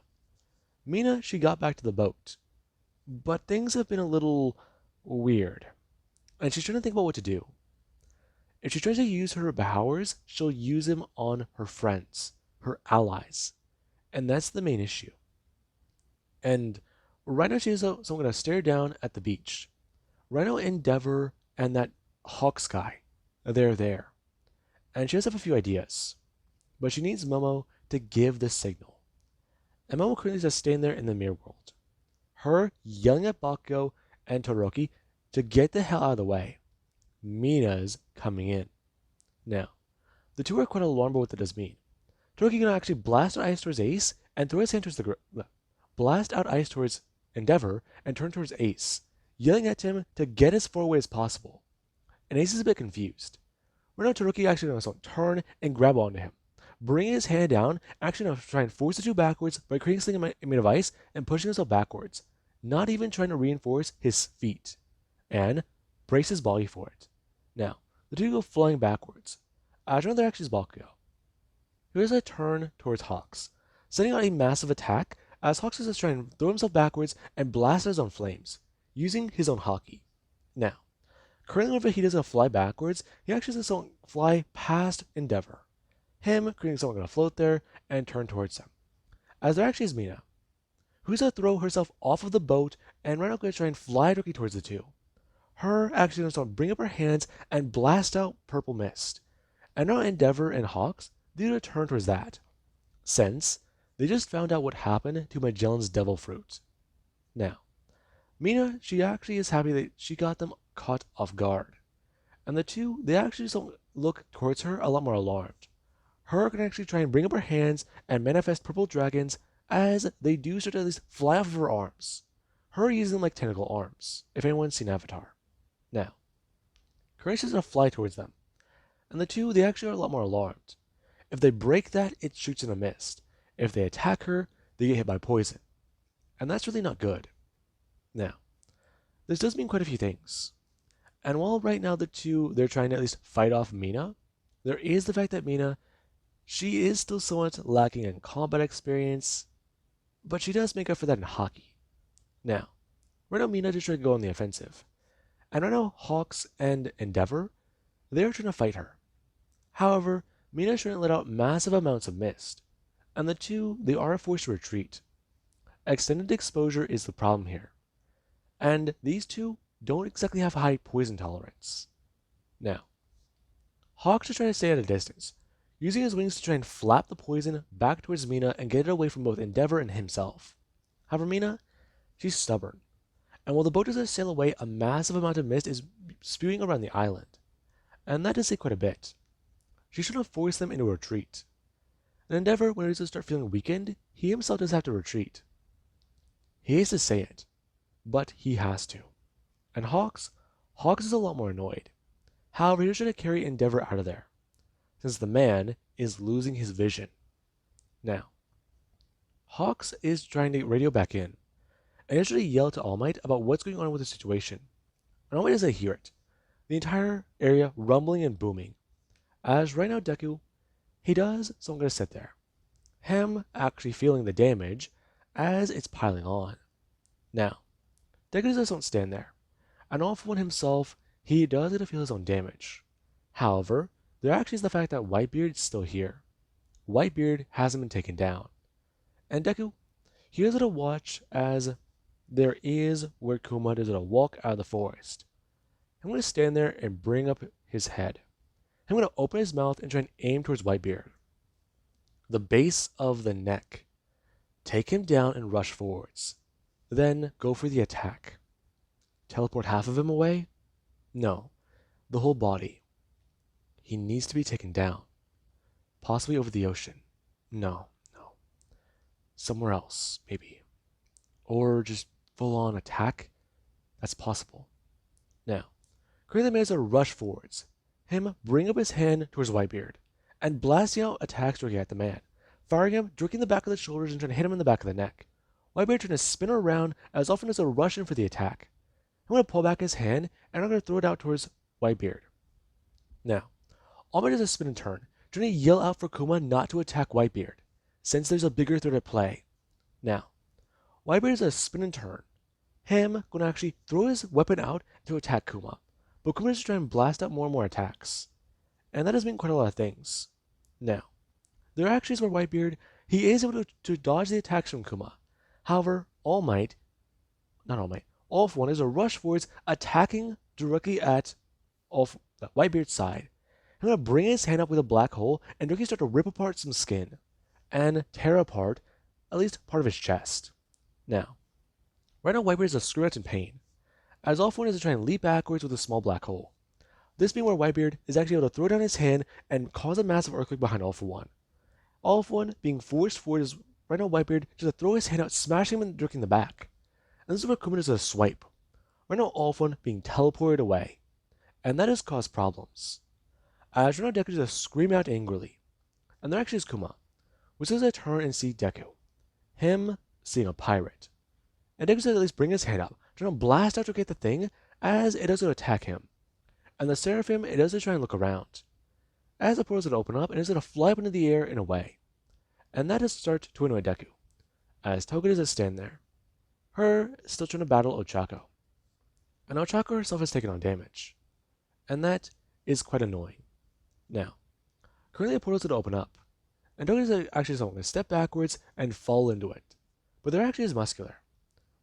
Mina, she got back to the boat. But things have been a little weird. And she's trying to think about what to do. If she tries to use her powers, she'll use them on her friends, her allies. And that's the main issue. And right now she's so I'm going to stare down at the beach. Right now Endeavor and that Hawks guy, they're there. And she does have a few ideas. But she needs Momo to give the signal. And Momo currently is just staying there in the mirror world. Her yelling at Bakugo and Todoroki to get the hell out of the way. Mina's coming in. Now, the two are quite alarmed by what that does mean. Todoroki gonna actually blast out ice towards Ace and throw his hand towards blast out ice towards Endeavor and turn towards Ace, yelling at him to get as far away as possible. And Ace is a bit confused. Right now, Todoroki actually gonna turn and grab onto him, bringing his hand down, actually gonna try and force the two backwards by creating something made of ice and pushing himself backwards, not even trying to reinforce his feet, and brace his body for it. Now, the two go flying backwards. As another actually is Bakugo. Here's a turn towards Hawks, sending out a massive attack as Hawks is trying to throw himself backwards and blast his own flames, using his own haki. Now, currently whenever he doesn't fly backwards, he actually does fly past Endeavor. Him creating someone gonna float there and turn towards him. as there actually is Mina, who's gonna throw herself off of the boat and right now gonna try and fly directly towards the two. Her actually gonna start bring up her hands and blast out purple mist. And now Endeavor and Hawks, they're gonna turn towards that, since they just found out what happened to Magellan's devil fruit. Now, Mina, she actually is happy that she got them caught off guard. And the two, they actually just look towards her a lot more alarmed. Her can actually try and bring up her hands and manifest purple dragons as they do start to at least fly off of her arms. Her using them like tentacle arms, if anyone's seen Avatar. Now, Grace is gonna fly towards them, and the two, they actually are a lot more alarmed. If they break that, it shoots in a mist. If they attack her, they get hit by poison. And that's really not good. Now, this does mean quite a few things. And while right now the two, they're trying to at least fight off Mina, there is the fact that Mina, she is still somewhat lacking in combat experience, but she does make up for that in hockey. Now, right now Mina just trying to go on the offensive. And right now Hawks and Endeavor, they're trying to fight her. However, Mina shouldn't let out massive amounts of mist, and the two, they are forced to retreat. Extended exposure is the problem here, and these two don't exactly have high poison tolerance. Now, Hawks is trying to stay at a distance, using his wings to try and flap the poison back towards Mina and get it away from both Endeavor and himself. However, Mina, she's stubborn, and while the boat doesn't sail away, a massive amount of mist is spewing around the island, and that does say quite a bit. She should have forced them into a retreat. And Endeavor, when he does start feeling weakened, he himself does have to retreat. He hates to say it, but he has to. And Hawks is a lot more annoyed. However, he's trying to carry Endeavor out of there, since the man is losing his vision. Now, Hawks is trying to radio back in, and he's trying to yell to All Might about what's going on with the situation. And All Might doesn't hear it. The entire area rumbling and booming. As right now Deku, he does, so I'm going to sit there. Him actually feeling the damage as it's piling on. Now, Deku just don't stand there. And all for one himself, he does get to feel his own damage. However, there actually is the fact that Whitebeard's still here. Whitebeard hasn't been taken down. And Deku, he is going to watch as there is where Kuma is going to walk out of the forest. I'm going to stand there and bring up his head. I'm going to open his mouth and try and aim towards Whitebeard. The base of the neck. Take him down and rush forwards. Then go for the attack. Teleport half of him away? No, the whole body. He needs to be taken down. Possibly over the ocean. No. Somewhere else, maybe. Or just full on attack? That's possible. Now, create the man as a rush forwards. Him bring up his hand towards Whitebeard, and blasting out attacks directly at the man, firing him, jerking the back of the shoulders and trying to hit him in the back of the neck. Whitebeard trying to spin around as often as a rush in for the attack. I'm going to pull back his hand, and I'm going to throw it out towards Whitebeard. Now, All Might does a spin and turn, trying to yell out for Kuma not to attack Whitebeard, since there's a bigger threat at play. Now, Whitebeard does a spin and turn. Him going to actually throw his weapon out to attack Kuma, but Kuma is trying to blast out more and more attacks. And that does mean quite a lot of things. Now, there actually is where Whitebeard, he is able to dodge the attacks from Kuma. However, All for One is a rush forwards, attacking directly at Whitebeard's side. I'm going to bring his hand up with a black hole and directly start to rip apart some skin and tear apart at least part of his chest. Now, right now Whitebeard is a screw out in pain, as All for One is to try and leap backwards with a small black hole. This being where Whitebeard is actually able to throw down his hand and cause a massive earthquake behind All for One. All for One being forced forward is right now Whitebeard just to throw his hand out, smashing him and jerking the back. And this is where Kuma does a swipe. Right now All for One being teleported away. And that has caused problems. As right now Deku just scream out angrily. And there actually is Kuma, which is a turn and see Deku. Him seeing a pirate. And Deku says at least bring his hand up, trying to blast out to get the thing as it does to attack him. And the Seraphim, it does to try and look around. As the portal is going to open up, it is going to fly up into the air and away. And that is start to annoy Deku, as Toga does stand there. Her still trying to battle Ochako. And Ochako herself has taken on damage. And that is quite annoying. Now, currently the portal is going to open up, And Deku is actually going to step backwards and fall into it. But there actually is Muscular.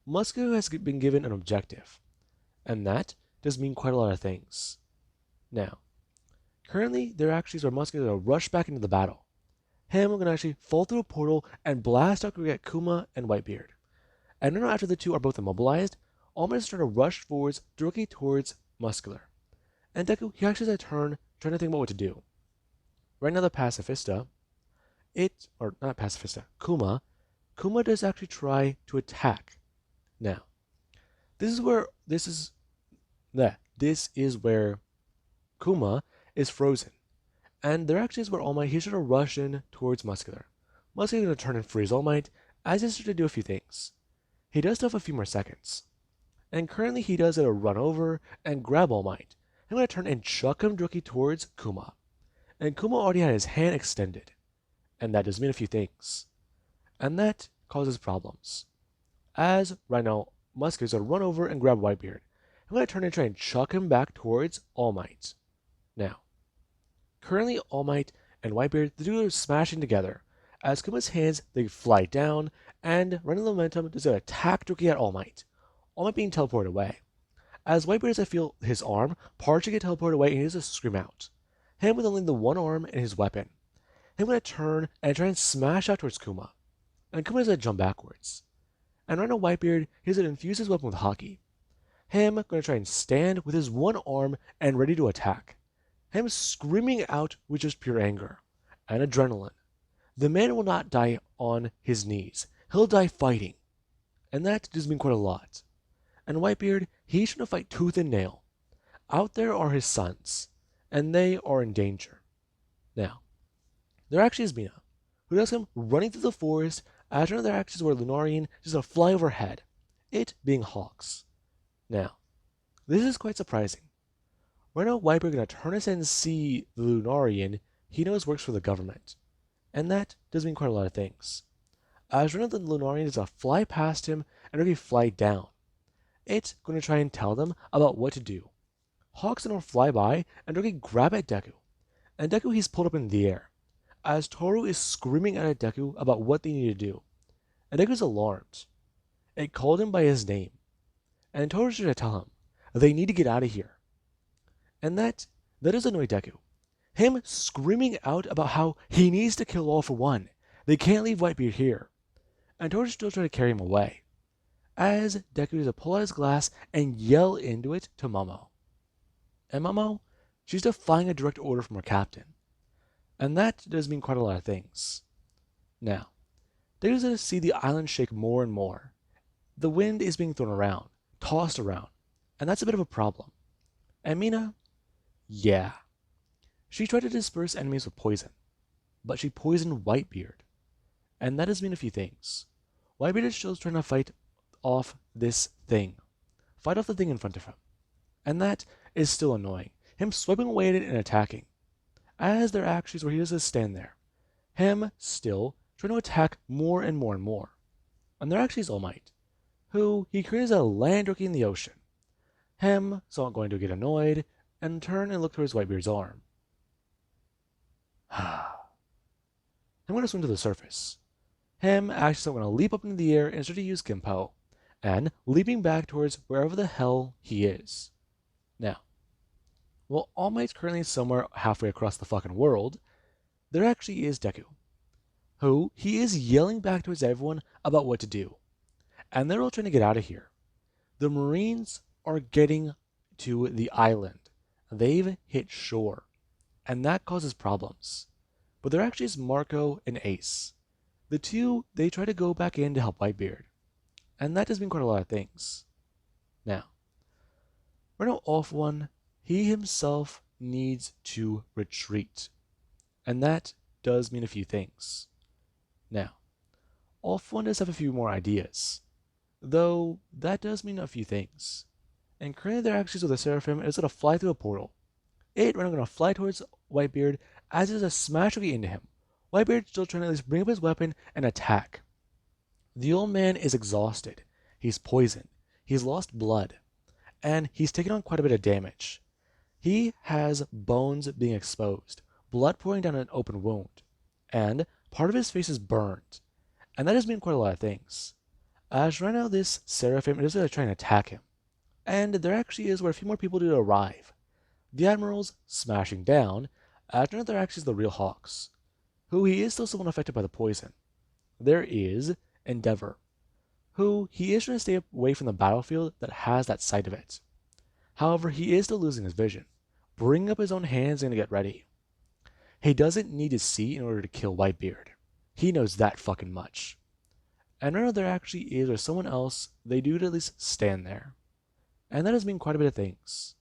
Muscular has been given an objective, and that does mean quite a lot of things. Now, currently, there actually is where Muscular will rush back into the battle. Him going to actually fall through a portal and blast out to get Kuma and Whitebeard. And then after the two are both immobilized, All Might is trying to rush forwards directly towards Muscular. And Deku, he actually has a turn trying to think about what to do. Right now the Pacifista, or not Pacifista, Kuma does actually try to attack. Now, this is where Kuma is frozen. And there actually is where All Might, he's trying to rush in towards Muscular. Muscular is going to turn and freeze All Might, as he's trying to do a few things. He does still have a few more seconds. And currently he does a run over and grab All Might. I'm going to turn and chuck him directly towards Kuma. And Kuma already had his hand extended. And that does mean a few things. And that causes problems. As right now, Muscular is going to run over and grab Whitebeard. I'm going to turn and try and chuck him back towards All Might. Now, currently All Might and Whitebeard, the two are smashing together. As Kuma's hands, they fly down, and running momentum does an attack directly at All Might. All Might being teleported away. As Whitebeard does feel his arm partially get teleported away, and he does a scream out. Him with only the one arm and his weapon. Him going to turn and try and smash out towards Kuma. And Kuma does a jump backwards. And right now Whitebeard, he's going to infuse his weapon with Haki. Him going to try and stand with his one arm and ready to attack. Him screaming out with just pure anger and adrenaline. The man will not die on his knees. He'll die fighting. And that does mean quite a lot. And Whitebeard, he's trying to fight tooth and nail. Out there are his sons, and they are in danger. Now, there actually is Mina, who does come running through the forest as one of their actions where Lunarian just a fly overhead, it being hawks. Now, this is quite surprising. Right now, Whitebeard gonna turn his head and see the Lunarian he knows works for the government. And that does mean quite a lot of things. As one of the Lunarian is to fly past him and really fly down. It's going to try and tell them about what to do. Hawks then will fly by and really grab at Deku. And Deku he's pulled up in the air. As Toru is screaming at Deku about what they need to do. And Deku's alarmed. It called him by his name. And Toru's trying to tell him they need to get out of here. And that does annoy Deku. Him screaming out about how he needs to kill All for One. They can't leave Whitebeard here. And Toru's still trying to carry him away. As Deku is to pull out his glass and yell into it to Momo. And Momo, she's defying a direct order from her captain. And that does mean quite a lot of things. Now, Deku's going to see the island shake more and more. The wind is being thrown around, tossed around, and that's a bit of a problem. And Mina, yeah. She tried to disperse enemies with poison, but she poisoned Whitebeard. And that does mean a few things. Whitebeard is still trying to fight off this thing. Fight off the thing in front of him. And that is still annoying. Him swiping away at it and attacking. As there are actions where he does stand there. Him still trying to attack more and more and more. And there actually is All Might, who he creates a land rookie in the ocean. Him so going to get annoyed and turn and look towards Whitebeard's arm. I'm going to swim to the surface. Him actually going to leap up into the air and start to use Gimpo, and leaping back towards wherever the hell he is. Now, while All Might's currently somewhere halfway across the fucking world, there actually is Deku, who he is yelling back towards everyone about what to do. And they're all trying to get out of here. The Marines are getting to the island. They've hit shore, and that causes problems. But there actually is Marco and Ace. The two, they try to go back in to help Whitebeard. And that does mean quite a lot of things. Now, right now, All for One, he himself needs to retreat. And that does mean a few things. Now, All for One does have a few more ideas. Though, that does mean a few things. And currently their actions with the Seraphim is going to fly through a portal. It right now going to fly towards Whitebeard as it is a smash into him. Whitebeard still trying to at least bring up his weapon and attack. The old man is exhausted. He's poisoned. He's lost blood. And he's taken on quite a bit of damage. He has bones being exposed, blood pouring down an open wound, and part of his face is burned, and that does mean quite a lot of things. As right now, this Seraphim is trying to attack him, and there actually is where a few more people do arrive. The Admiral's smashing down, as none of there actually is the real Hawks, who he is still somewhat affected by the poison. There is Endeavor, who he is trying to stay away from the battlefield that has that side of it. However, he is still losing his vision, bringing up his own hands and to get ready. He doesn't need to see in order to kill Whitebeard. He knows that fucking much. And right now there actually is, or someone else, they do at least stand there. And that has mean quite a bit of things.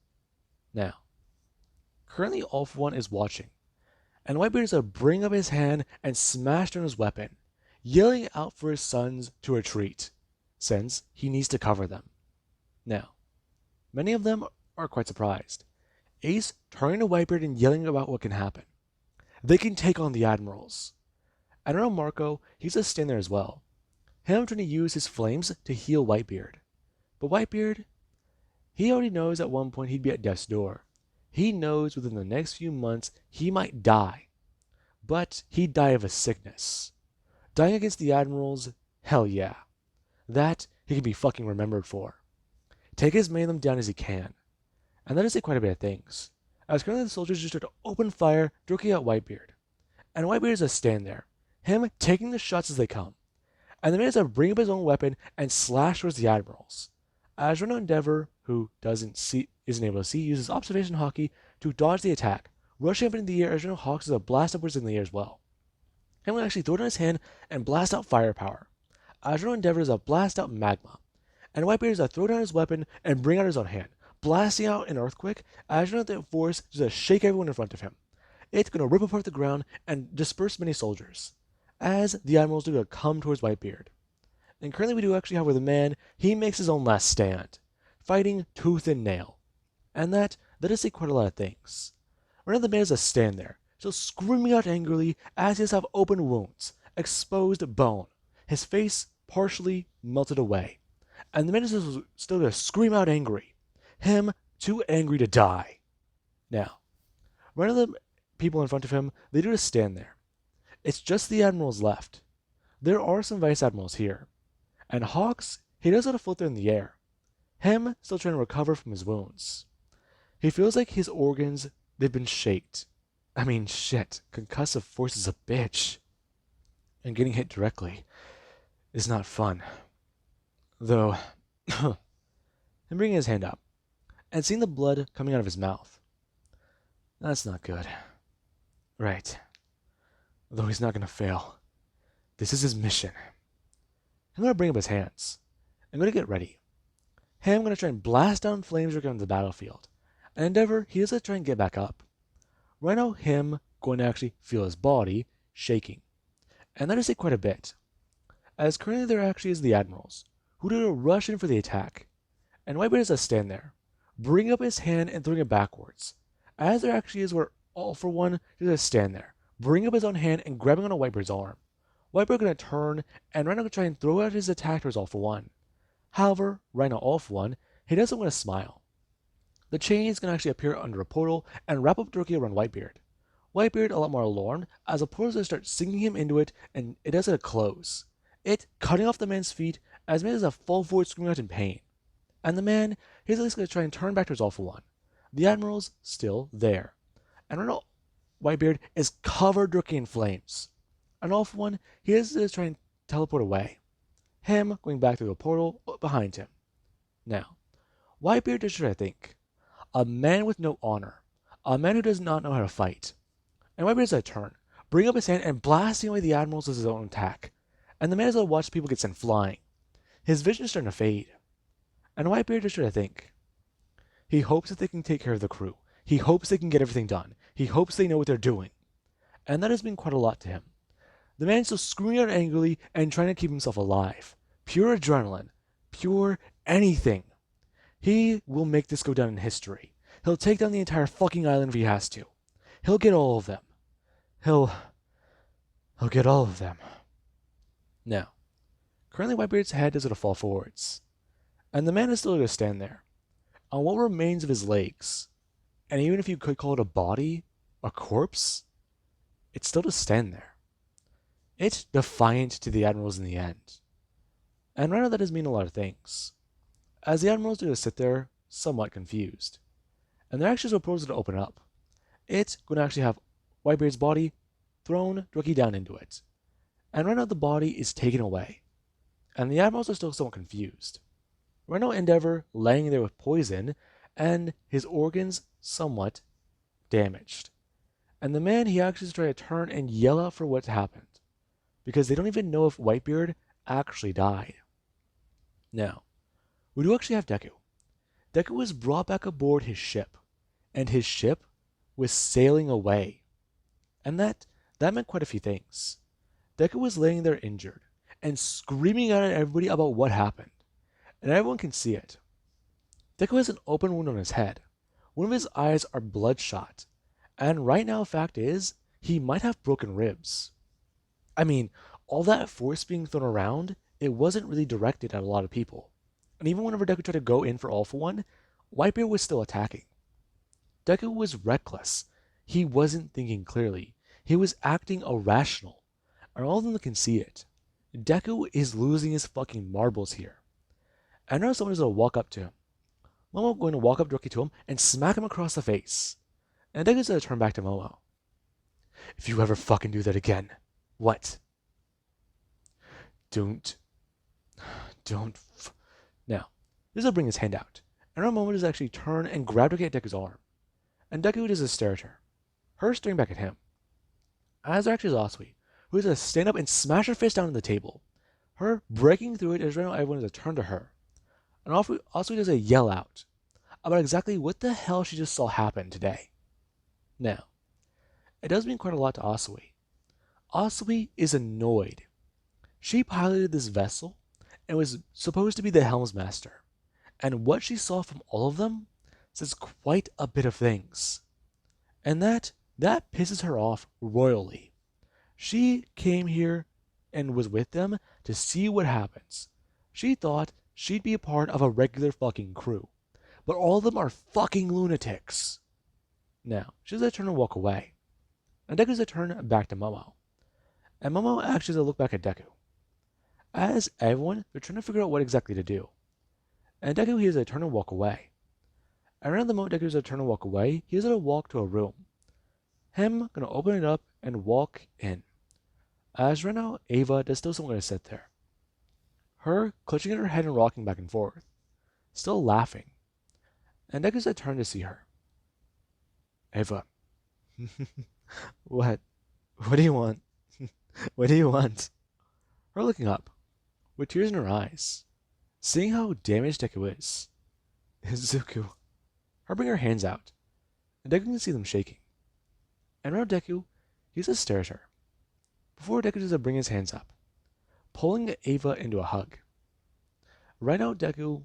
Now, currently All For One is watching, and Whitebeard is to bring up his hand and smash down his weapon, yelling out for his sons to retreat, since he needs to cover them. Now, many of them are quite surprised. Ace turning to Whitebeard and yelling about what can happen. They can take on the Admirals. And around Marco, he's just standing there as well. Him trying to use his flames to heal Whitebeard. But Whitebeard, he already knows at one point he'd be at death's door. He knows within the next few months he might die. But he'd die of a sickness. Dying against the Admirals, hell yeah. That he can be fucking remembered for. Take as many of them down as he can. And that is quite a bit of things. As currently the soldiers just start to open fire, directly at Whitebeard. And Whitebeard is just stand there, him taking the shots as they come. And the man is to bring up his own weapon and slash towards the Admirals. As Reno Endeavor, who isn't able to see, uses observation hockey to dodge the attack, rushing up into the air as Reno Hawks is a blast upwards in the air as well. Him will actually throw down his hand and blast out firepower. As Reno Endeavor is a blast out magma. And Whitebeard is to throw down his weapon and bring out his own hand, blasting out an earthquake as the force just to shake everyone in front of him. It's going to rip apart the ground and disperse many soldiers, as the Admirals do to come towards Whitebeard. And currently we do actually have where the man, he makes his own last stand, fighting tooth and nail. And that does say quite a lot of things. Right now the man is a stand there, still screaming out angrily as he does have open wounds, exposed bone, his face partially melted away. And the man is still going to scream out angry. Him too angry to die. Now, one of the people in front of him, they do just stand there. It's just the Admirals left. There are some Vice Admirals here. And Hawks, he does have to float there in the air. Him still trying to recover from his wounds. He feels like his organs, they've been shaked. I mean, shit, concussive force is a bitch. And getting hit directly is not fun. Though, him bringing his hand up and seeing the blood coming out of his mouth. That's not good. Right. Though he's not going to fail. This is his mission. I'm going to bring up his hands. I'm going to get ready. Hey, I'm going to try and blast down flames around the battlefield. And Endeavor, he is going to try and get back up. Right now, him going to actually feel his body shaking. And that is quite a bit. As currently there actually is the Admirals, who do a rush in for the attack. And Whitebeard is to stand there, bring up his hand and throwing it backwards. As there actually is where All For One is to stand there, bring up his own hand and grabbing on a Whitebeard's arm. Whitebeard going to turn and Rhino going to try and throw out his attack towards All For One. However, Rhino All For One, he doesn't want to smile. The chain is going to actually appear under a portal and wrap up directly around Whitebeard. Whitebeard a lot more alarmed as a portal is going to start sinking him into it and it does it close. It cutting off the man's feet as man is a fall forward screaming out in pain. And the man, he's at least going to try and turn back towards All For One. The Admiral's still there. And Rhino Whitebeard is covered directly in flames. And All For One, he is to try and teleport away. Him going back to the portal behind him. Now, Whitebeard is trying to think. A man with no honor. A man who does not know how to fight. And Whitebeard is to turn, bring up his hand and blasting away the Admirals with his own attack. And the man is to watch people get sent flying. His vision is starting to fade. And Whitebeard is trying to think. He hopes that they can take care of the crew. He hopes they can get everything done. He hopes they know what they're doing. And that has been quite a lot to him. The man is still screaming out angrily and trying to keep himself alive. Pure adrenaline. Pure anything. He will make this go down in history. He'll take down the entire fucking island if he has to. He'll get all of them. He'll get all of them. Now, currently Whitebeard's head is going to fall forwards. And the man is still going to stand there. On what remains of his legs. And even if you could call it a body, a corpse, it's still to stand there. It's defiant to the admirals in the end. And right now that does mean a lot of things, as the admirals do sit there somewhat confused. And they're actually proposing to open up. It's going to actually have Whitebeard's body thrown directly down into it. And right now the body is taken away. And the admirals are still somewhat confused. Right now Endeavor laying there with poison and his organs somewhat damaged. And the man, he actually is trying to turn and yell out for what happened, because they don't even know if Whitebeard actually died. Now, we do actually have Deku. Deku was brought back aboard his ship, and his ship was sailing away. And that meant quite a few things. Deku was laying there injured and screaming out at everybody about what happened, and everyone can see it. Deku has an open wound on his head. One of his eyes are bloodshot, and right now, fact is, he might have broken ribs. I mean, all that force being thrown around, it wasn't really directed at a lot of people. And even whenever Deku tried to go in for All for One, Whitebeard was still attacking. Deku was reckless. He wasn't thinking clearly. He was acting irrational. And all of them can see it. Deku is losing his fucking marbles here. And now someone is going to walk up to him. Momo going to walk up directly to him and smack him across the face. And Deku's going to turn back to Momo. If you ever fucking do that again. What? Don't. Now, this will bring his hand out. And our Momo does actually turn and grab to at Deku's arm. And Deku does a stare at her. Her staring back at him. As actually is Asui, who is going to stand up and smash her fist down on the table. Her breaking through it as right now everyone is going to turn to her. And Asui does a yell out about exactly what the hell she just saw happen today. Now, it does mean quite a lot to Asui. Asui is annoyed. She piloted this vessel and was supposed to be the helm's master. And what she saw from all of them says quite a bit of things. And that pisses her off royally. She came here and was with them to see what happens. She thought she'd be a part of a regular fucking crew. But all of them are fucking lunatics. Now, she's going to turn and walk away. And Deku's going to turn back to Momo. And Momo actually does look back at Deku. As everyone, they're trying to figure out what exactly to do. And Deku, he is going to turn and walk away. And around the moment Deku is going to turn and walk away, he is going to walk to a room. Him going to open it up and walk in. As right now, Ava does still something to sit there. Her clutching at her head and rocking back and forth. Still laughing. And Deku's going to turn to see her. Ava. What? What do you want? What do you want? Her looking up, with tears in her eyes, seeing how damaged Deku is. Zuko. Her bring her hands out, and Deku can see them shaking. And around Deku, he just stares at her. Before Deku does bring his hands up, pulling Ava into a hug. Right now, Deku,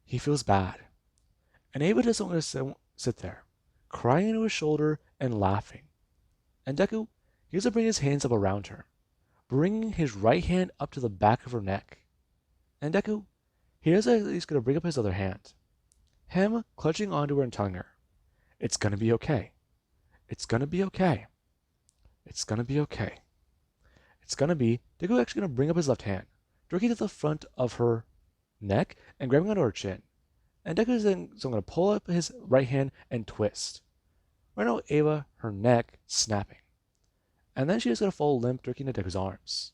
he feels bad. And Ava doesn't want to sit there, crying into his shoulder and laughing. And Deku, he has to bring his hands up around her, bringing his right hand up to the back of her neck. And Deku, he is at least going to bring up his other hand. Him clutching onto her and telling her, it's going to be okay. It's going to be okay. It's going to be okay. It's going to be, Deku actually going to bring up his left hand, directly to the front of her neck and grabbing onto her chin. And Deku is then so going to pull up his right hand and twist. Right now, Ava, her neck snapping. And then she is going to fall limp directly into Deku's arms.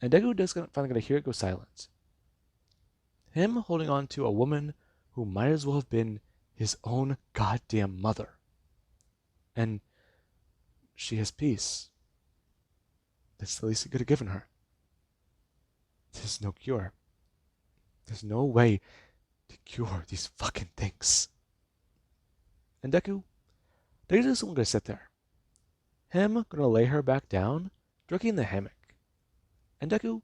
And Deku is finally going to hear it go silent. Him holding on to a woman who might as well have been his own goddamn mother. And she has peace. That's the least he could have given her. There's no cure. There's no way to cure these fucking things. And Deku just going to sit there. Him going to lay her back down, directly in the hammock. And Deku,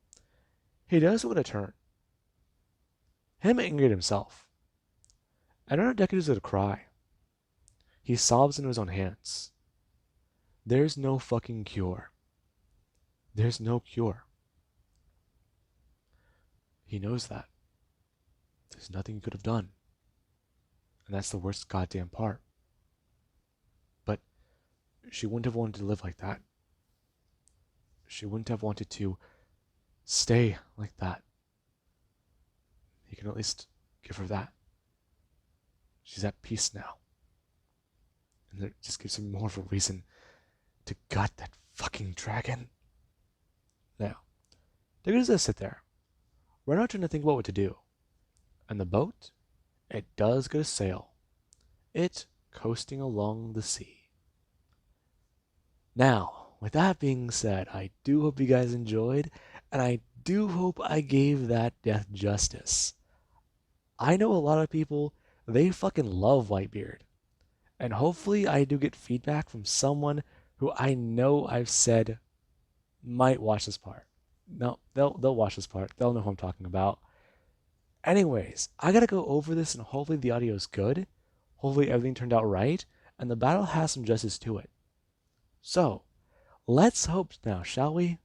he does want to turn. Him angered himself. And now Deku is going to cry. He sobs into his own hands. There's no fucking cure. There's no cure. He knows that. There's nothing he could have done. And that's the worst goddamn part. But she wouldn't have wanted to live like that. she wouldn't have wanted to stay like that. He can at least give her that. She's at peace now. And it just gives him more of a reason to gut that fucking dragon. Now, they're gonna just sit there. We're not trying to think about what to do. And the boat, it does go to sail. It coasting along the sea. Now, with that being said, I do hope you guys enjoyed, and I do hope I gave that death justice. I know a lot of people, they fucking love Whitebeard. And hopefully I do get feedback from someone who I know I've said might watch this part. No, they'll watch this part. They'll know who I'm talking about. Anyways, I gotta go over this and hopefully the audio is good. Hopefully everything turned out right, and the battle has some justice to it. So, let's hope now, shall we?